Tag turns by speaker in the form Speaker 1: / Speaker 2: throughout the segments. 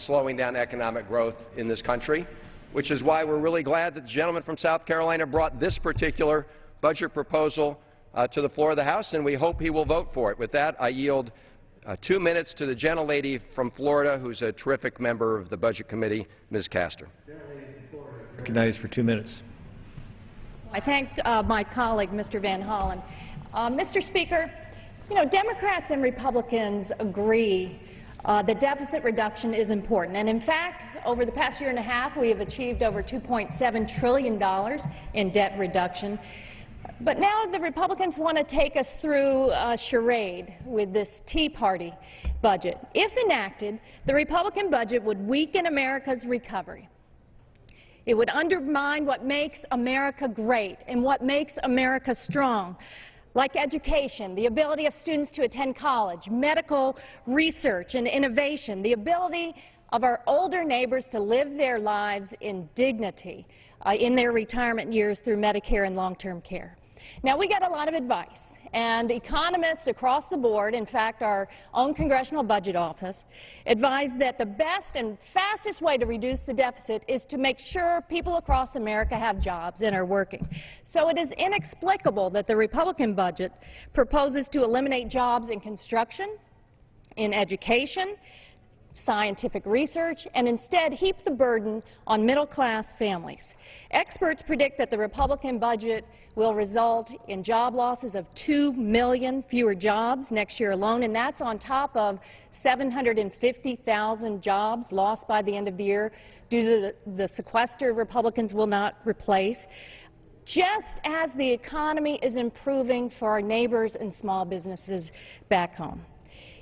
Speaker 1: slowing down economic growth in this country, which is why we're really glad that the gentleman from South Carolina brought this particular budget proposal to the floor of the House, and we hope he will vote for it. With that, I yield 2 minutes to the gentlelady from Florida, who's a terrific member of the Budget Committee, Ms. Castor.
Speaker 2: Recognized for 2 minutes.
Speaker 3: I thank my colleague, Mr. Van Hollen. Mr. Speaker, you know, Democrats and Republicans agree that deficit reduction is important. And in fact, over the past year and a half, we have achieved over $2.7 trillion in debt reduction. But now the Republicans want to take us through a charade with this Tea Party budget. If enacted, the Republican budget would weaken America's recovery. It would undermine what makes America great and what makes America strong, like education, the ability of students to attend college, medical research and innovation, the ability of our older neighbors to live their lives in dignity in their retirement years through Medicare and long-term care. Now, we got a lot of advice, and economists across the board, in fact, our own Congressional Budget Office, advise that the best and fastest way to reduce the deficit is to make sure people across America have jobs and are working. So it is inexplicable that the Republican budget proposes to eliminate jobs in construction, in education, scientific research, and instead heap the burden on middle-class families. Experts predict that the Republican budget will result in job losses of 2 million fewer jobs next year alone, and that's on top of 750,000 jobs lost by the end of the year due to the sequester Republicans will not replace, just as the economy is improving for our neighbors and small businesses back home.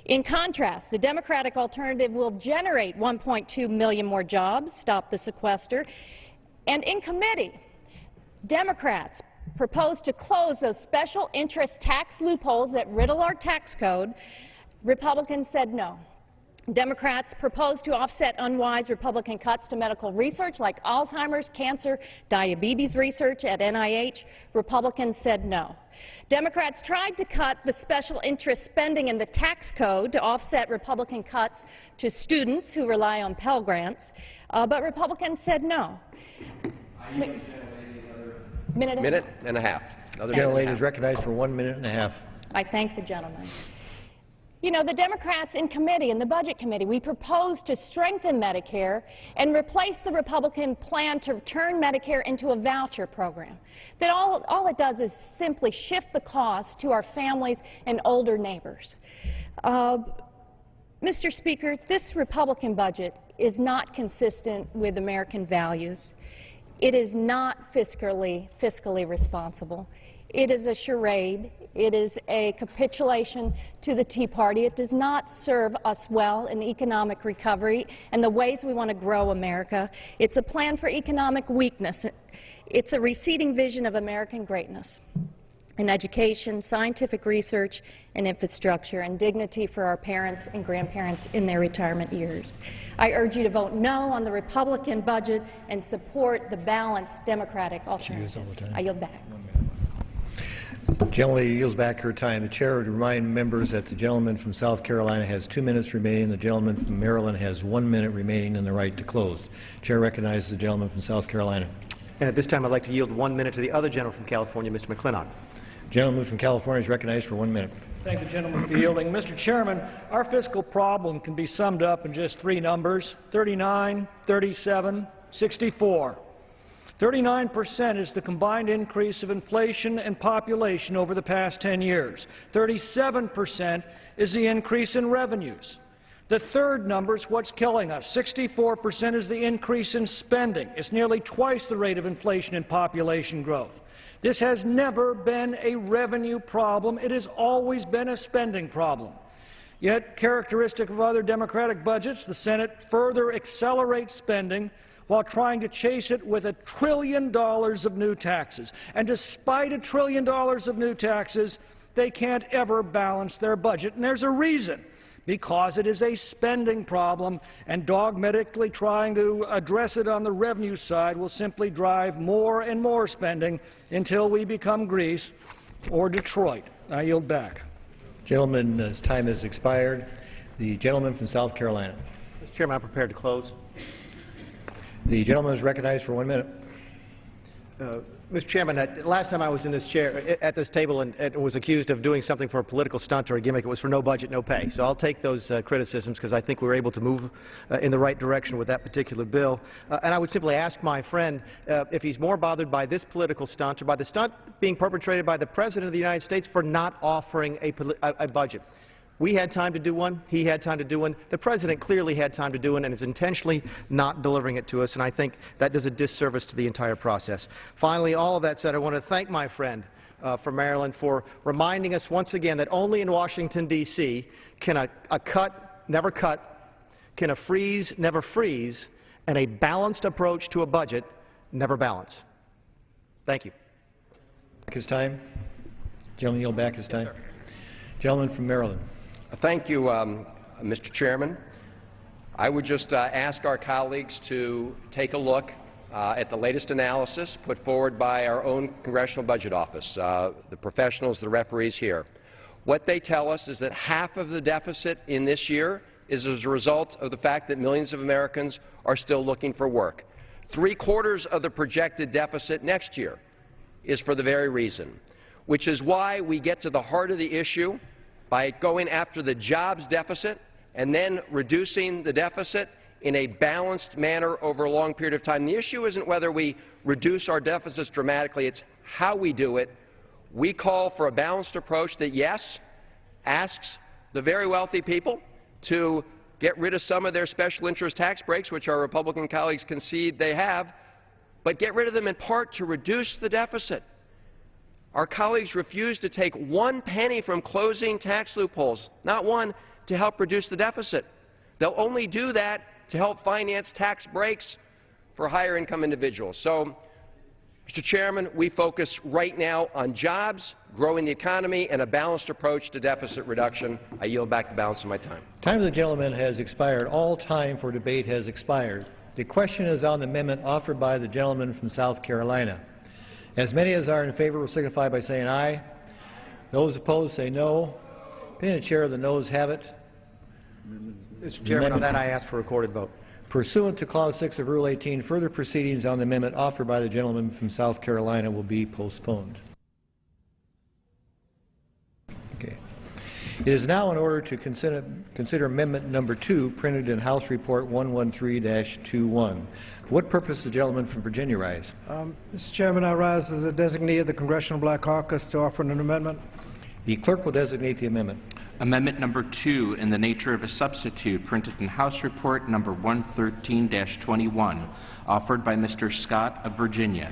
Speaker 3: In contrast, the Democratic alternative will generate 1.2 million more jobs, stop the sequester, and in committee, Democrats proposed to close those special interest tax loopholes that riddle our tax code. Republicans said no. Democrats proposed to offset unwise Republican cuts to medical research like Alzheimer's, cancer, diabetes research at NIH. Republicans said no. Democrats tried to cut the special interest spending in the tax code to offset Republican cuts to students who rely on Pell Grants, but Republicans said no.
Speaker 1: Minute and a half.
Speaker 2: The gentlelady is recognized for 1 minute and a half.
Speaker 3: I thank the gentleman. You know, the Democrats in committee, in the Budget Committee, we proposed to strengthen Medicare and replace the Republican plan to turn Medicare into a voucher program. That all it does is simply shift the cost to our families and older neighbors. Mr. Speaker, this Republican budget is not consistent with American values. It is not fiscally responsible. It is a charade. It is a capitulation to the Tea Party. It does not serve us well in economic recovery and the ways we want to grow America. It's a plan for economic weakness. It's a receding vision of American greatness in education, scientific research, and infrastructure, and dignity for our parents and grandparents in their retirement years. I urge you to vote no on the Republican budget and support the balanced Democratic alternative. I yield back.
Speaker 2: The gentlelady yields back her time. The chair would remind members that the gentleman from South Carolina has 2 minutes remaining. The gentleman from Maryland has 1 minute remaining and the right to close. The chair recognizes the gentleman from South Carolina.
Speaker 4: And at this time, I'd like to yield 1 minute to the other gentleman from California, Mr. McClintock.
Speaker 2: The gentleman from California is recognized for 1 minute.
Speaker 5: Thank the gentleman for yielding. Mr. Chairman, our fiscal problem can be summed up in just 3 numbers: 39, 37, 64. 39% is the combined increase of inflation and population over the past 10 years. 37% is the increase in revenues. The third number is what's killing us. 64% is the increase in spending. It's nearly twice the rate of inflation and population growth. This has never been a revenue problem. It has always been a spending problem. Yet, characteristic of other Democratic budgets, the Senate further accelerates spending while trying to chase it with $1 trillion of new taxes. And despite $1 trillion of new taxes, they can't ever balance their budget. And there's a reason. Because it is a spending problem, and dogmatically trying to address it on the revenue side will simply drive more and more spending until we become Greece or Detroit. I yield back.
Speaker 2: Gentleman's time has expired. The gentleman from South Carolina.
Speaker 4: Chairman, I'm prepared to close.
Speaker 2: The gentleman is recognized for 1 minute.
Speaker 4: Mr. Chairman, last time I was in this chair, at this table, and was accused of doing something for a political stunt or a gimmick, it was for no budget, no pay. So I'll take those criticisms because I think we were able to move in the right direction with that particular bill. And I would simply ask my friend if he's more bothered by this political stunt or by the stunt being perpetrated by the President of the United States for not offering a budget. We had time to do one. He had time to do one. The President clearly had time to do one and is intentionally not delivering it to us, and I think that does a disservice to the entire process. Finally, all of that said, I want to thank my friend from Maryland for reminding us once again that only in Washington, D.C. can a cut never cut, can a freeze never freeze, and a balanced approach to a budget never balance. Thank you.
Speaker 2: Back his time. Gentleman yield back his time. Gentleman from Maryland.
Speaker 1: Thank you, Mr. Chairman. I would just ask our colleagues to take a look at the latest analysis put forward by our own Congressional Budget Office, the professionals, the referees here. What they tell us is that half of the deficit in this year is as a result of the fact that millions of Americans are still looking for work. 3/4 of the projected deficit next year is for the very reason, which is why we get to the heart of the issue by going after the jobs deficit and then reducing the deficit in a balanced manner over a long period of time. The issue isn't whether we reduce our deficits dramatically, it's how we do it. We call for a balanced approach that, yes, asks the very wealthy people to get rid of some of their special interest tax breaks, which our Republican colleagues concede they have, but get rid of them in part to reduce the deficit. Our colleagues refuse to take 1 penny from closing tax loopholes, not one, to help reduce the deficit. They'll only do that to help finance tax breaks for higher income individuals. So, Mr. Chairman, we focus right now on jobs, growing the economy, and a balanced approach to deficit reduction. I yield back the balance of my time.
Speaker 2: Time of the gentleman has expired. All time for debate has expired. The question is on the amendment offered by the gentleman from South Carolina. As many as are in favor will signify by saying aye. Those opposed say no. Opinion of the chair, the noes have it.
Speaker 4: Mr. Chairman, on that I ask for a recorded vote.
Speaker 2: Pursuant to Clause 6 of Rule 18, further proceedings on the amendment offered by the gentleman from South Carolina will be postponed. Okay. It is now in order to consider Amendment Number 2, printed in House Report 113-21. For what purpose does the gentleman from Virginia rise?
Speaker 6: Mr. Chairman, I rise as a designee of the Congressional Black Caucus to offer an amendment.
Speaker 2: The clerk will designate the amendment.
Speaker 7: Amendment number 2, in the nature of a substitute, printed in House Report number 113-21, offered by Mr. Scott of Virginia.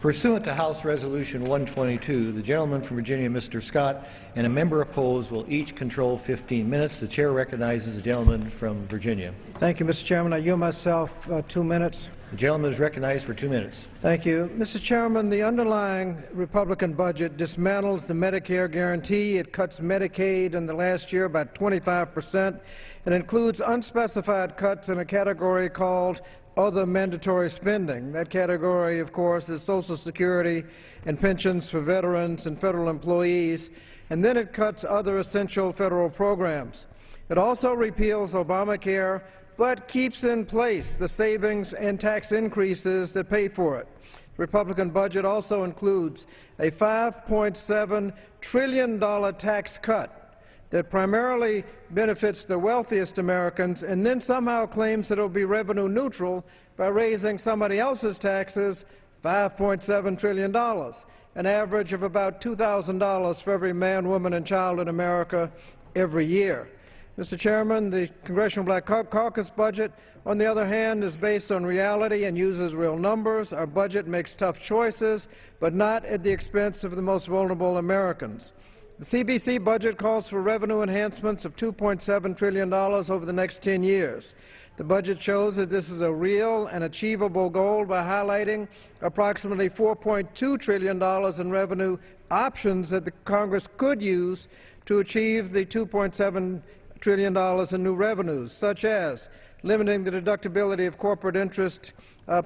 Speaker 2: Pursuant to House Resolution 122, the gentleman from Virginia, Mr. Scott, and a member opposed will each control 15 minutes. The chair recognizes the gentleman from Virginia.
Speaker 6: Thank you, Mr. Chairman. I yield myself 2 minutes.
Speaker 2: The gentleman is recognized for 2 minutes.
Speaker 6: Thank you. Mr. Chairman, the underlying Republican budget dismantles the Medicare guarantee. It cuts Medicaid in the last year by 25%. It includes unspecified cuts in a category called other mandatory spending. That category, of course, is Social Security and pensions for veterans and federal employees. And then it cuts other essential federal programs. It also repeals Obamacare, but keeps in place the savings and tax increases that pay for it. The Republican budget also includes a $5.7 trillion tax cut that primarily benefits the wealthiest Americans and then somehow claims that it will be revenue neutral by raising somebody else's taxes $5.7 trillion, an average of about $2,000 for every man, woman, and child in America every year. Mr. Chairman, the Congressional Black Caucus budget, on the other hand, is based on reality and uses real numbers. Our budget makes tough choices, but not at the expense of the most vulnerable Americans. The CBC budget calls for revenue enhancements of $2.7 trillion over the next 10 years. The budget shows that this is a real and achievable goal by highlighting approximately $4.2 trillion in revenue options that the Congress could use to achieve the $2.7 trillion in new revenues, such as limiting the deductibility of corporate interest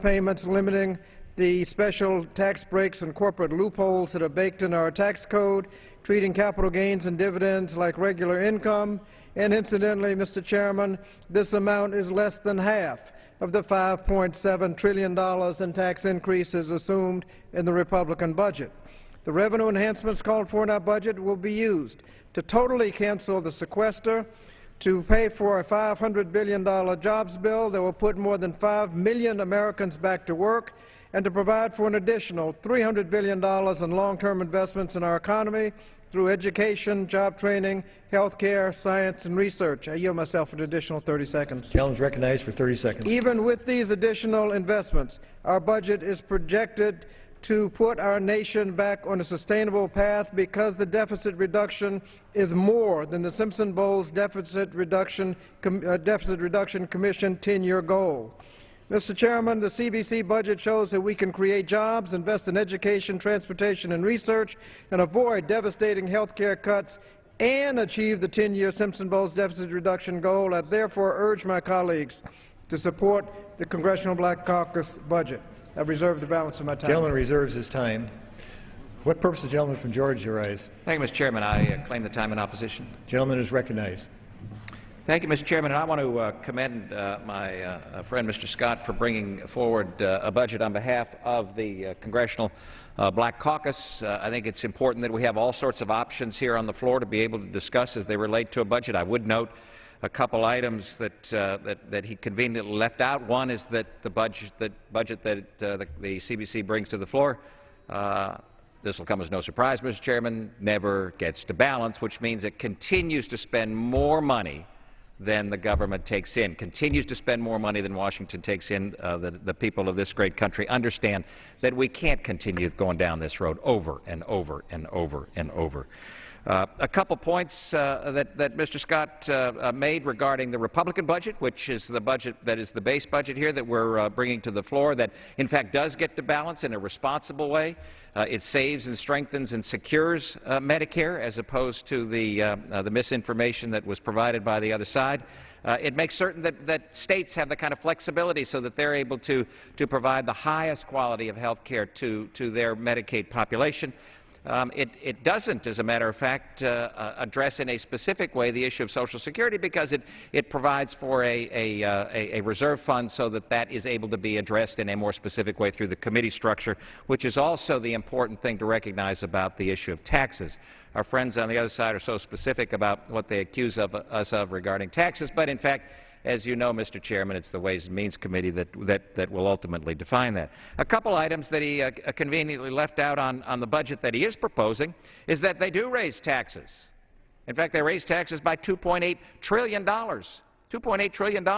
Speaker 6: payments, limiting the special tax breaks and corporate loopholes that are baked in our tax code, treating capital gains and dividends like regular income, And incidentally, Mr. Chairman, this amount is less than half of the $5.7 trillion in tax increases assumed in the Republican budget. The revenue enhancements called for in our budget will be used to totally cancel the sequester, to pay for a $500 billion jobs bill that will put more than 5 million Americans back to work, and to provide for an additional $300 billion in long-term investments in our economy through education, job training, health care, science, and research. I yield myself an additional 30 seconds.
Speaker 2: Gentleman is recognized for 30 seconds.
Speaker 6: Even with these additional investments, our budget is projected to put our nation back on a sustainable path because the deficit reduction is more than the Simpson-Bowles Deficit Reduction Commission 10-year goal. Mr. Chairman, the CBC budget shows that we can create jobs, invest in education, transportation, and research, and avoid devastating health care cuts and achieve the 10-year Simpson-Bowles Deficit Reduction goal. I therefore urge my colleagues to support the Congressional Black Caucus budget. I reserve the balance of my time.
Speaker 2: The gentleman reserves his time. What purpose does the gentleman from Georgia rise?
Speaker 8: Thank you, Mr. Chairman. I claim the time in opposition.
Speaker 2: The gentleman is recognized.
Speaker 8: Thank you, Mr. Chairman. And I want to commend my friend, Mr. Scott, for bringing forward a budget on behalf of the Congressional Black Caucus. I think it's important that we have all sorts of options here on the floor to be able to discuss as they relate to a budget. I would note a couple items that he conveniently left out. One is that the budget that the CBC brings to the floor, this will come as no surprise, Mr. Chairman, never gets to balance, which means it continues to spend more money than the government takes in, continues to spend more money than Washington takes in. The people of this great country understand that we can't continue going down this road over and over and over and over. A couple points that Mr. Scott made regarding the Republican budget, which is the budget that is the base budget here that we're bringing to the floor, that in fact does get to balance in a responsible way. It saves and strengthens and secures Medicare as opposed to the misinformation that was provided by the other side. It makes certain that states have the kind of flexibility so that they're able to provide the highest quality of health care to their Medicaid population. It doesn't, as a matter of fact, address in a specific way the issue of Social Security because it provides for a reserve fund so that that is able to be addressed in a more specific way through the committee structure, which is also the important thing to recognize about the issue of taxes. Our friends on the other side are so specific about what they accuse us of regarding taxes, but in fact, as you know, Mr. Chairman, it's the Ways and Means Committee that will ultimately define that. A couple items that he conveniently left out on the budget that he is proposing is that they do raise taxes. In fact, they raise taxes by $2.8 trillion. $2.8 trillion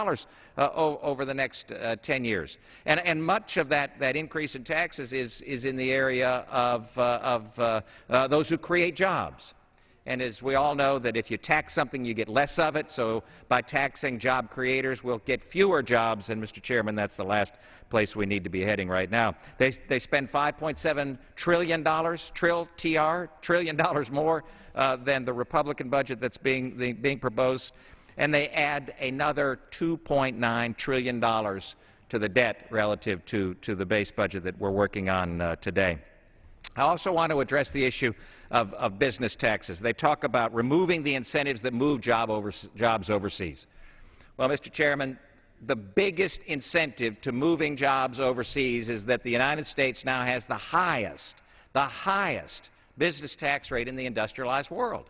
Speaker 8: over the next 10 years. And much of that increase in taxes is in the area of those who create jobs. And as we all know, that if you tax something, you get less of it. So by taxing job creators, we'll get fewer jobs. And, Mr. Chairman, that's the last place we need to be heading right now. They spend $5.7 trillion, trillion dollars more than the Republican budget that's being proposed. And they add another $2.9 trillion to the debt relative to the base budget that we're working on today. I also want to address the issue of business taxes. They talk about removing the incentives that move jobs overseas. Well, Mr. Chairman, the biggest incentive to moving jobs overseas is that the United States now has the highest business tax rate in the industrialized world.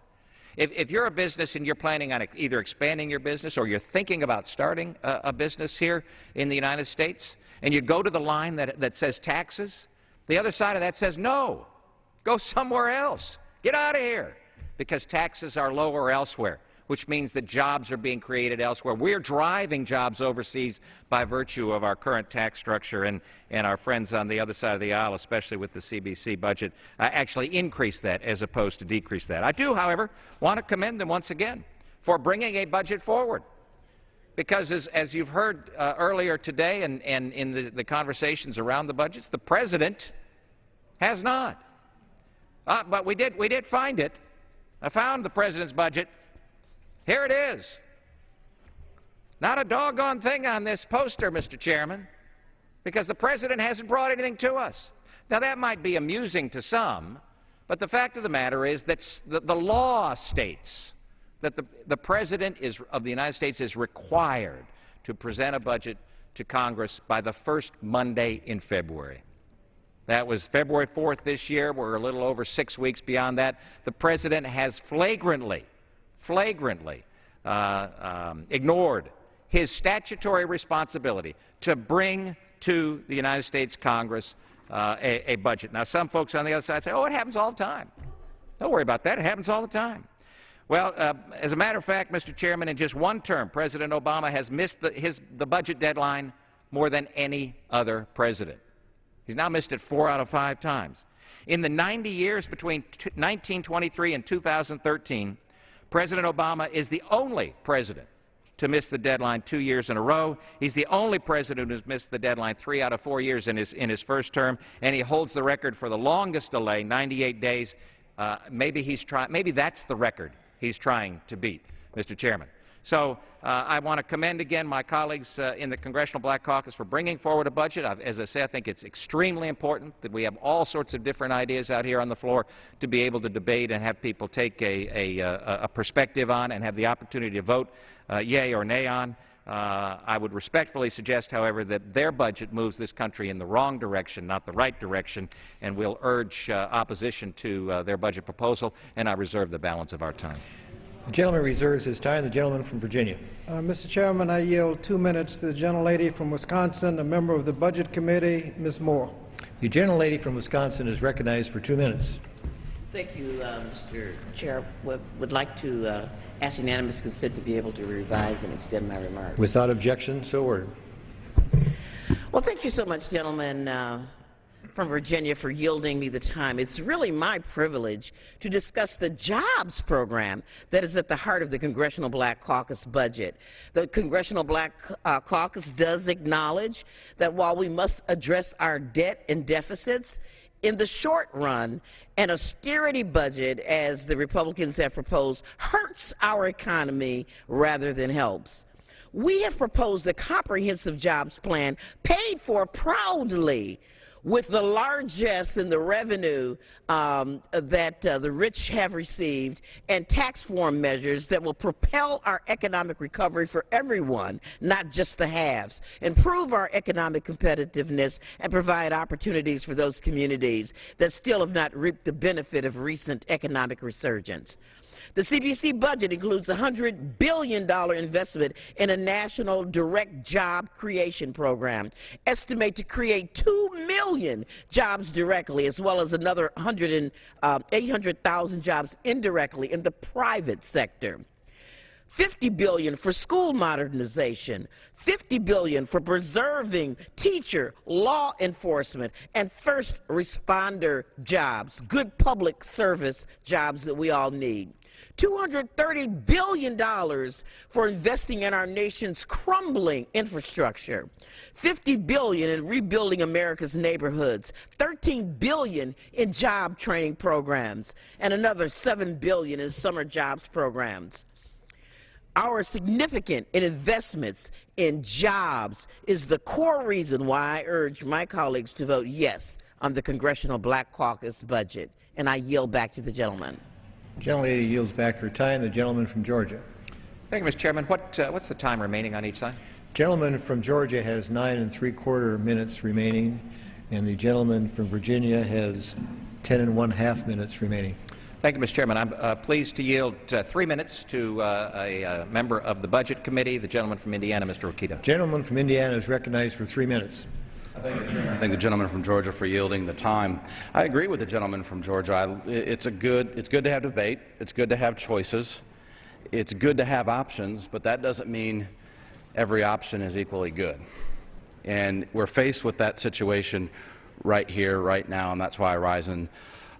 Speaker 8: If you're a business and you're planning on either expanding your business or you're thinking about starting a business here in the United States, and you go to the line that says taxes, the other side of that says no. Go somewhere else. Get out of here. Because taxes are lower elsewhere, which means that jobs are being created elsewhere. We're driving jobs overseas by virtue of our current tax structure, and our friends on the other side of the aisle, especially with the CBC budget, actually increase that as opposed to decrease that. I do, however, want to commend them once again for bringing a budget forward. Because as you've heard earlier today and in the conversations around the budgets, the President has not. But we did find it. I found the President's budget. Here it is. Not a doggone thing on this poster, Mr. Chairman, because the President hasn't brought anything to us. Now, that might be amusing to some, but the fact of the matter is that the law states that the President of the United States is required to present a budget to Congress by the first Monday in February. That was February 4th this year. We're a little over 6 weeks beyond that. The President has flagrantly ignored his statutory responsibility to bring to the United States Congress a budget. Now, some folks on the other side say, oh, it happens all the time. Don't worry about that. It happens all the time. Well, as a matter of fact, Mr. Chairman, in just one term, President Obama has missed the budget deadline more than any other president. He's now missed it 4 out of 5 times. In the 90 years between 1923 and 2013, President Obama is the only president to miss the deadline 2 years in a row. He's the only president who's missed the deadline 3 out of 4 years in his first term, and he holds the record for the longest delay, 98 days. Maybe that's the record he's trying to beat, Mr. Chairman. So I want to commend again my colleagues in the Congressional Black Caucus for bringing forward a budget. As I say, I think it's extremely important that we have all sorts of different ideas out here on the floor to be able to debate and have people take a perspective on and have the opportunity to vote yea or nay on. I would respectfully suggest, however, that their budget moves this country in the wrong direction, not the right direction, and we'll urge opposition to their budget proposal, and I reserve the balance of our time.
Speaker 2: The gentleman reserves his time. The gentleman from Virginia.
Speaker 6: Mr. Chairman, I yield 2 minutes to the gentlelady from Wisconsin, a member of the Budget Committee, Ms. Moore.
Speaker 2: The gentlelady from Wisconsin is recognized for 2 minutes.
Speaker 9: Thank you, Mr. Chair. Would like to ask unanimous consent to be able to revise and extend my remarks.
Speaker 2: Without objection, so ordered.
Speaker 9: Well, thank you so much, gentlemen from Virginia, for yielding me the time. It's really my privilege to discuss the jobs program that is at the heart of the Congressional Black Caucus budget. The Congressional Black Caucus does acknowledge that while we must address our debt and deficits, in the short run, an austerity budget, as the Republicans have proposed, hurts our economy rather than helps. We have proposed a comprehensive jobs plan paid for proudly with the largesse in the revenue that the rich have received, and tax reform measures that will propel our economic recovery for everyone, not just the haves, improve our economic competitiveness, and provide opportunities for those communities that still have not reaped the benefit of recent economic resurgence. The CBC budget includes a $100 billion investment in a national direct job creation program, estimated to create 2 million jobs directly, as well as another 800,000 jobs indirectly in the private sector. $50 billion for school modernization, $50 billion for preserving teacher, law enforcement, and first responder jobs, good public service jobs that we all need. $230 billion for investing in our nation's crumbling infrastructure, $50 billion in rebuilding America's neighborhoods, $13 billion in job training programs, and another $7 billion in summer jobs programs. Our significant investments in jobs is the core reason why I urge my colleagues to vote yes on the Congressional Black Caucus budget, and I yield back to the gentleman.
Speaker 2: The gentlelady yields back her time. The gentleman from Georgia.
Speaker 8: Thank you, Mr. Chairman. What's the time remaining on each side?
Speaker 2: The gentleman from Georgia has 9 3/4 minutes remaining, and the gentleman from Virginia has 10 1/2 minutes remaining.
Speaker 8: Thank you, Mr. Chairman. I'm pleased to yield 3 minutes to a member of the Budget Committee, the gentleman from Indiana, Mr. Rokita.
Speaker 2: Gentleman from Indiana is recognized for 3 minutes.
Speaker 10: I thank the gentleman from Georgia for yielding the time. I agree with the gentleman from Georgia. It's good to have debate. It's good to have choices. It's good to have options, but that doesn't mean every option is equally good. And we're faced with that situation right here, right now, and that's why I rise in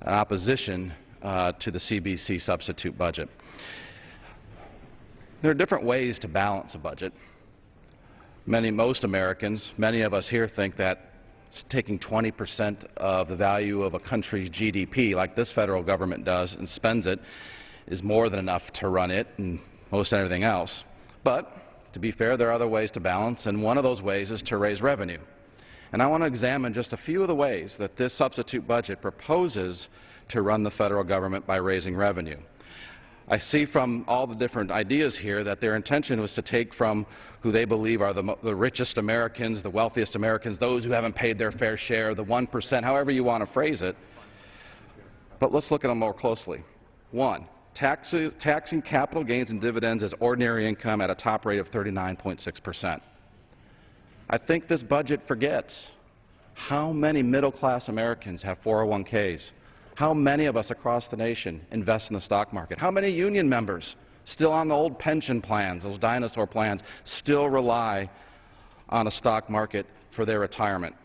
Speaker 10: opposition to the CBC substitute budget. There are different ways to balance a budget. Most Americans, many of us here think that taking 20% of the value of a country's GDP, like this federal government does, and spends it, is more than enough to run it and most everything else. But, to be fair, there are other ways to balance, and one of those ways is to raise revenue. And I want to examine just a few of the ways that this substitute budget proposes to run the federal government by raising revenue. I see from all the different ideas here that their intention was to take from who they believe are the richest Americans, the wealthiest Americans, those who haven't paid their fair share, the 1%, however you want to phrase it. But let's look at them more closely. One, taxing capital gains and dividends as ordinary income at a top rate of 39.6%. I think this budget forgets how many middle-class Americans have 401ks, how many of us across the nation invest in the stock market, how many union members still on the old pension plans, those dinosaur plans, still rely on a stock market for their retirement.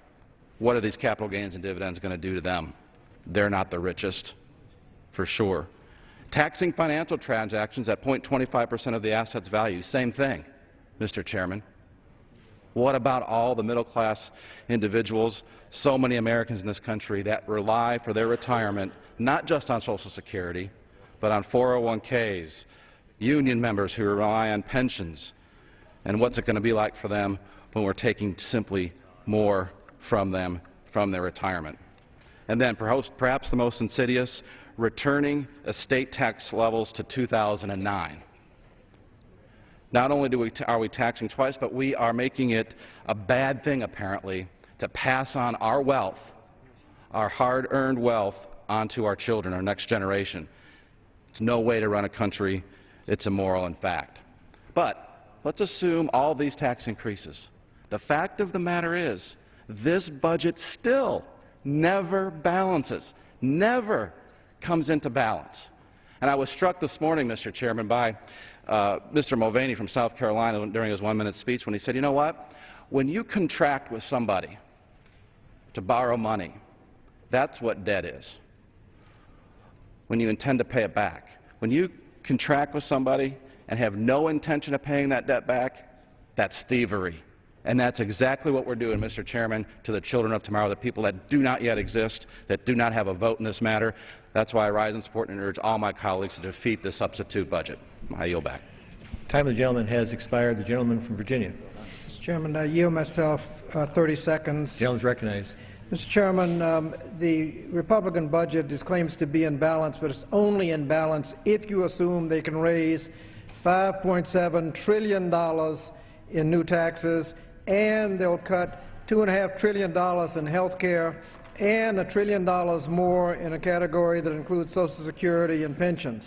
Speaker 10: What are these capital gains and dividends going to do to them? They're not the richest, for sure. Taxing financial transactions at 0.25% of the asset's value, same thing, Mr. Chairman. What about all the middle-class individuals, so many Americans in this country that rely for their retirement not just on Social Security, but on 401ks, union members who rely on pensions, and what's it going to be like for them when we're taking simply more from them from their retirement? And then perhaps the most insidious, returning estate tax levels to 2009. Not only are we taxing twice, but we are making it a bad thing, apparently, to pass on our wealth, our hard-earned wealth, onto our children, our next generation. It's no way to run a country. It's immoral, in fact. But let's assume all these tax increases. The fact of the matter is, this budget still never balances, never comes into balance. And I was struck this morning, Mr. Chairman, by Mr. Mulvaney from South Carolina during his one-minute speech when he said, you know what, when you contract with somebody to borrow money, that's what debt is, when you intend to pay it back. When you contract with somebody and have no intention of paying that debt back, that's thievery. And that's exactly what we're doing, Mr. Chairman, to the children of tomorrow, the people that do not yet exist, that do not have a vote in this matter. That's why I rise in support and urge all my colleagues to defeat this substitute budget. I yield back.
Speaker 2: Time of the gentleman has expired. The gentleman from Virginia.
Speaker 6: Mr. Chairman, I yield myself 30 seconds.
Speaker 2: The gentleman is recognized.
Speaker 6: Mr. Chairman, the Republican budget claims to be in balance, but it's only in balance if you assume they can raise $5.7 trillion in new taxes, and they'll cut $2.5 trillion in health care and $1 trillion more in a category that includes Social Security and pensions.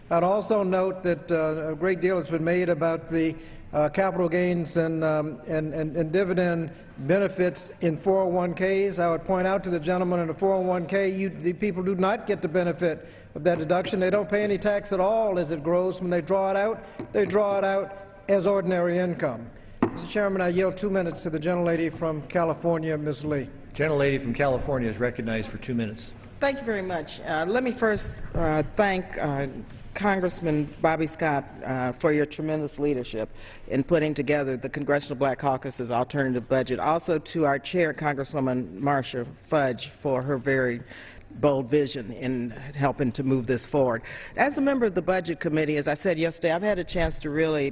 Speaker 6: I'd also note that a great deal has been made about the capital gains and dividend benefits in 401ks. I would point out to the gentleman in the 401k, the people do not get the benefit of that deduction. They don't pay any tax at all as it grows. When they draw it out, they draw it out as ordinary income. Mr. Chairman, I yield 2 minutes to the gentlelady from California, Ms. Lee.
Speaker 2: Gentlelady from California is recognized for 2 minutes.
Speaker 9: Thank you very much. Let me first thank Congressman Bobby Scott for your tremendous leadership in putting together the Congressional Black Caucus's alternative budget. Also to our chair, Congresswoman Marcia Fudge, for her very bold vision in helping to move this forward. As a member of the Budget Committee, as I said yesterday, I've had a chance to really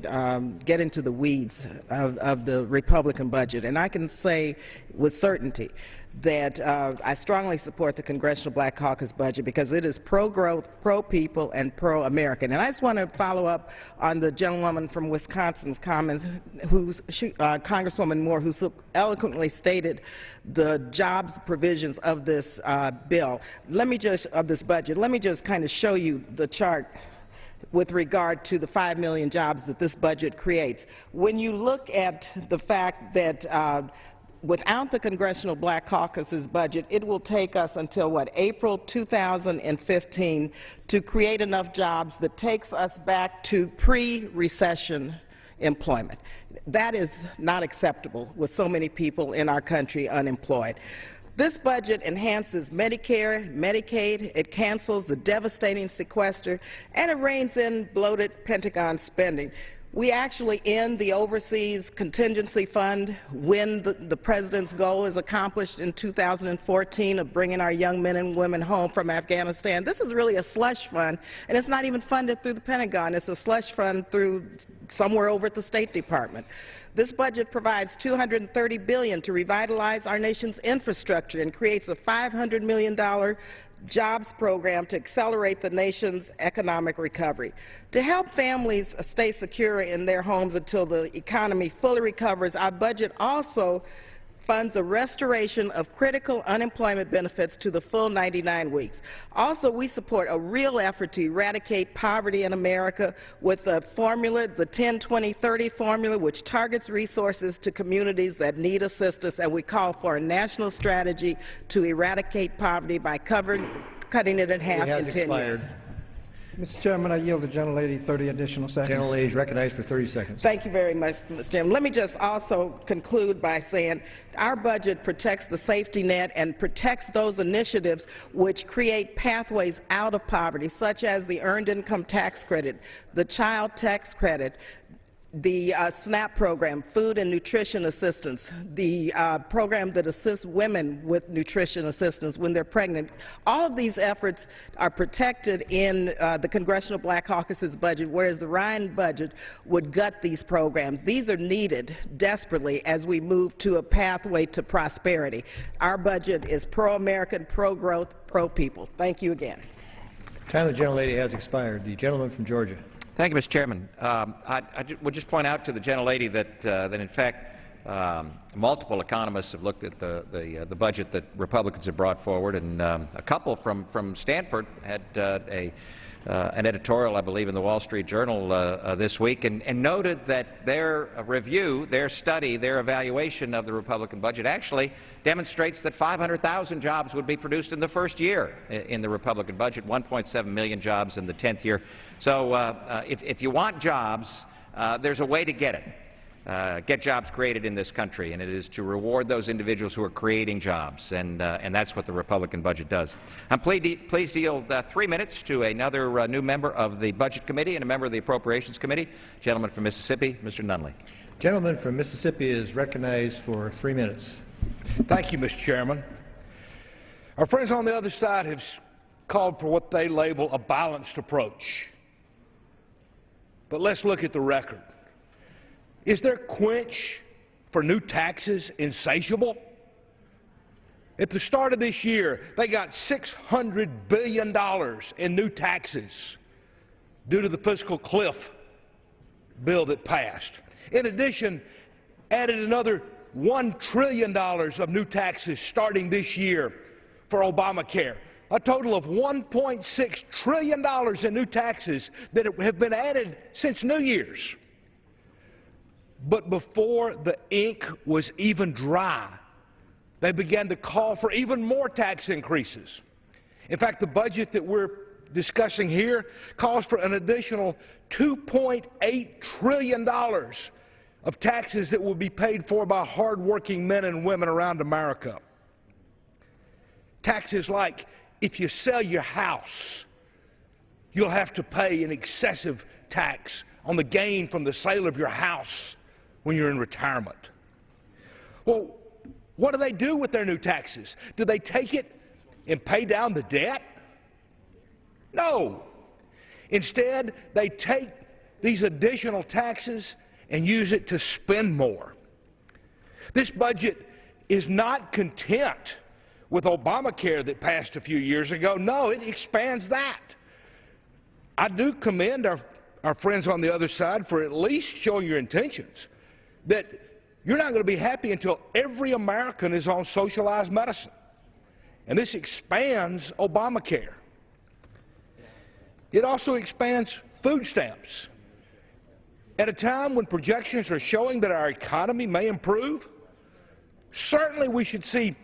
Speaker 9: get into the weeds of the Republican budget, and I can say with certainty that I strongly support the Congressional Black Caucus budget because it is pro-growth, pro-people, and pro-American. And I just want to follow up on the gentlewoman from Wisconsin's comments, Congresswoman Moore, who so eloquently stated the jobs provisions of this bill. Of this budget. Let me just kind of show you the chart with regard to the 5 million jobs that this budget creates. When you look at the fact that without the Congressional Black Caucus's budget, it will take us until, what, April 2015 to create enough jobs that takes us back to pre-recession employment. That is not acceptable with so many people in our country unemployed. This budget enhances Medicare, Medicaid, it cancels the devastating sequester, and it reins in bloated Pentagon spending. We actually end the overseas contingency fund when the President's goal is accomplished in 2014 of bringing our young men and women home from Afghanistan. This is really a slush fund, and it's not even funded through the Pentagon. It's a slush fund through somewhere over at the State Department. This budget provides $230 billion to revitalize our nation's infrastructure and creates a $500 million
Speaker 11: jobs program to accelerate the nation's economic recovery. To help families stay secure in their homes until the economy fully recovers, our budget also funds a restoration of critical unemployment benefits to the full 99 weeks. Also, we support a real effort to eradicate poverty in America with a formula, the 10-20-30 formula, which targets resources to communities that need assistance, and we call for a national strategy to eradicate poverty by cutting it in half in 10 years.
Speaker 6: Mr. Chairman, I yield the gentlelady 30 additional seconds.
Speaker 2: Gentlelady is recognized for 30 seconds.
Speaker 11: Thank you very much, Mr. Chairman. Let me just also conclude by saying our budget protects the safety net and protects those initiatives which create pathways out of poverty, such as the Earned Income Tax Credit, the Child Tax Credit, the SNAP program, food and nutrition assistance, the program that assists women with nutrition assistance when they're pregnant. All of these efforts are protected in the Congressional Black Caucus's budget, whereas the Ryan budget would gut these programs. These are needed desperately as we move to a pathway to prosperity. Our budget is pro-American, pro-growth, pro-people. Thank you again.
Speaker 2: Time of the gentlelady has expired. The gentleman from Georgia.
Speaker 8: Thank you, Mr. Chairman. I would just point out to the gentlelady that in fact, multiple economists have looked at the budget that Republicans have brought forward, and a couple from Stanford had an editorial, I believe, in the Wall Street Journal this week, and noted that their review, their study, their evaluation of the Republican budget actually demonstrates that 500,000 jobs would be produced in the first year in the Republican budget, 1.7 million jobs in the 10th year. So if you want jobs, there's a way to get it. Get jobs created in this country, and it is to reward those individuals who are creating jobs, and that's what the Republican budget does. I'm pleased to yield 3 minutes to another new member of the Budget Committee and a member of the Appropriations Committee, gentleman from Mississippi, Mr. Nunley.
Speaker 2: Gentleman from Mississippi is recognized for 3 minutes.
Speaker 12: Thank you, Mr. Chairman. Our friends on the other side have called for what they label a balanced approach. But let's look at the record. Is their quench for new taxes insatiable? At the start of this year, they got $600 billion in new taxes due to the fiscal cliff bill that passed. In addition, added another $1 trillion of new taxes starting this year for Obamacare. A total of $1.6 trillion in new taxes that have been added since New Year's. But before the ink was even dry, they began to call for even more tax increases. In fact, the budget that we're discussing here calls for an additional $2.8 trillion of taxes that will be paid for by hardworking men and women around America. Taxes like, if you sell your house, you'll have to pay an excessive tax on the gain from the sale of your house when you're in retirement. Well, what do they do with their new taxes? Do they take it and pay down the debt? No. Instead, they take these additional taxes and use it to spend more. This budget is not content with Obamacare that passed a few years ago. No, it expands that. I do commend our friends on the other side for at least showing your intentions that you're not going to be happy until every American is on socialized medicine. And this expands Obamacare. It also expands food stamps. At a time when projections are showing that our economy may improve, certainly we should see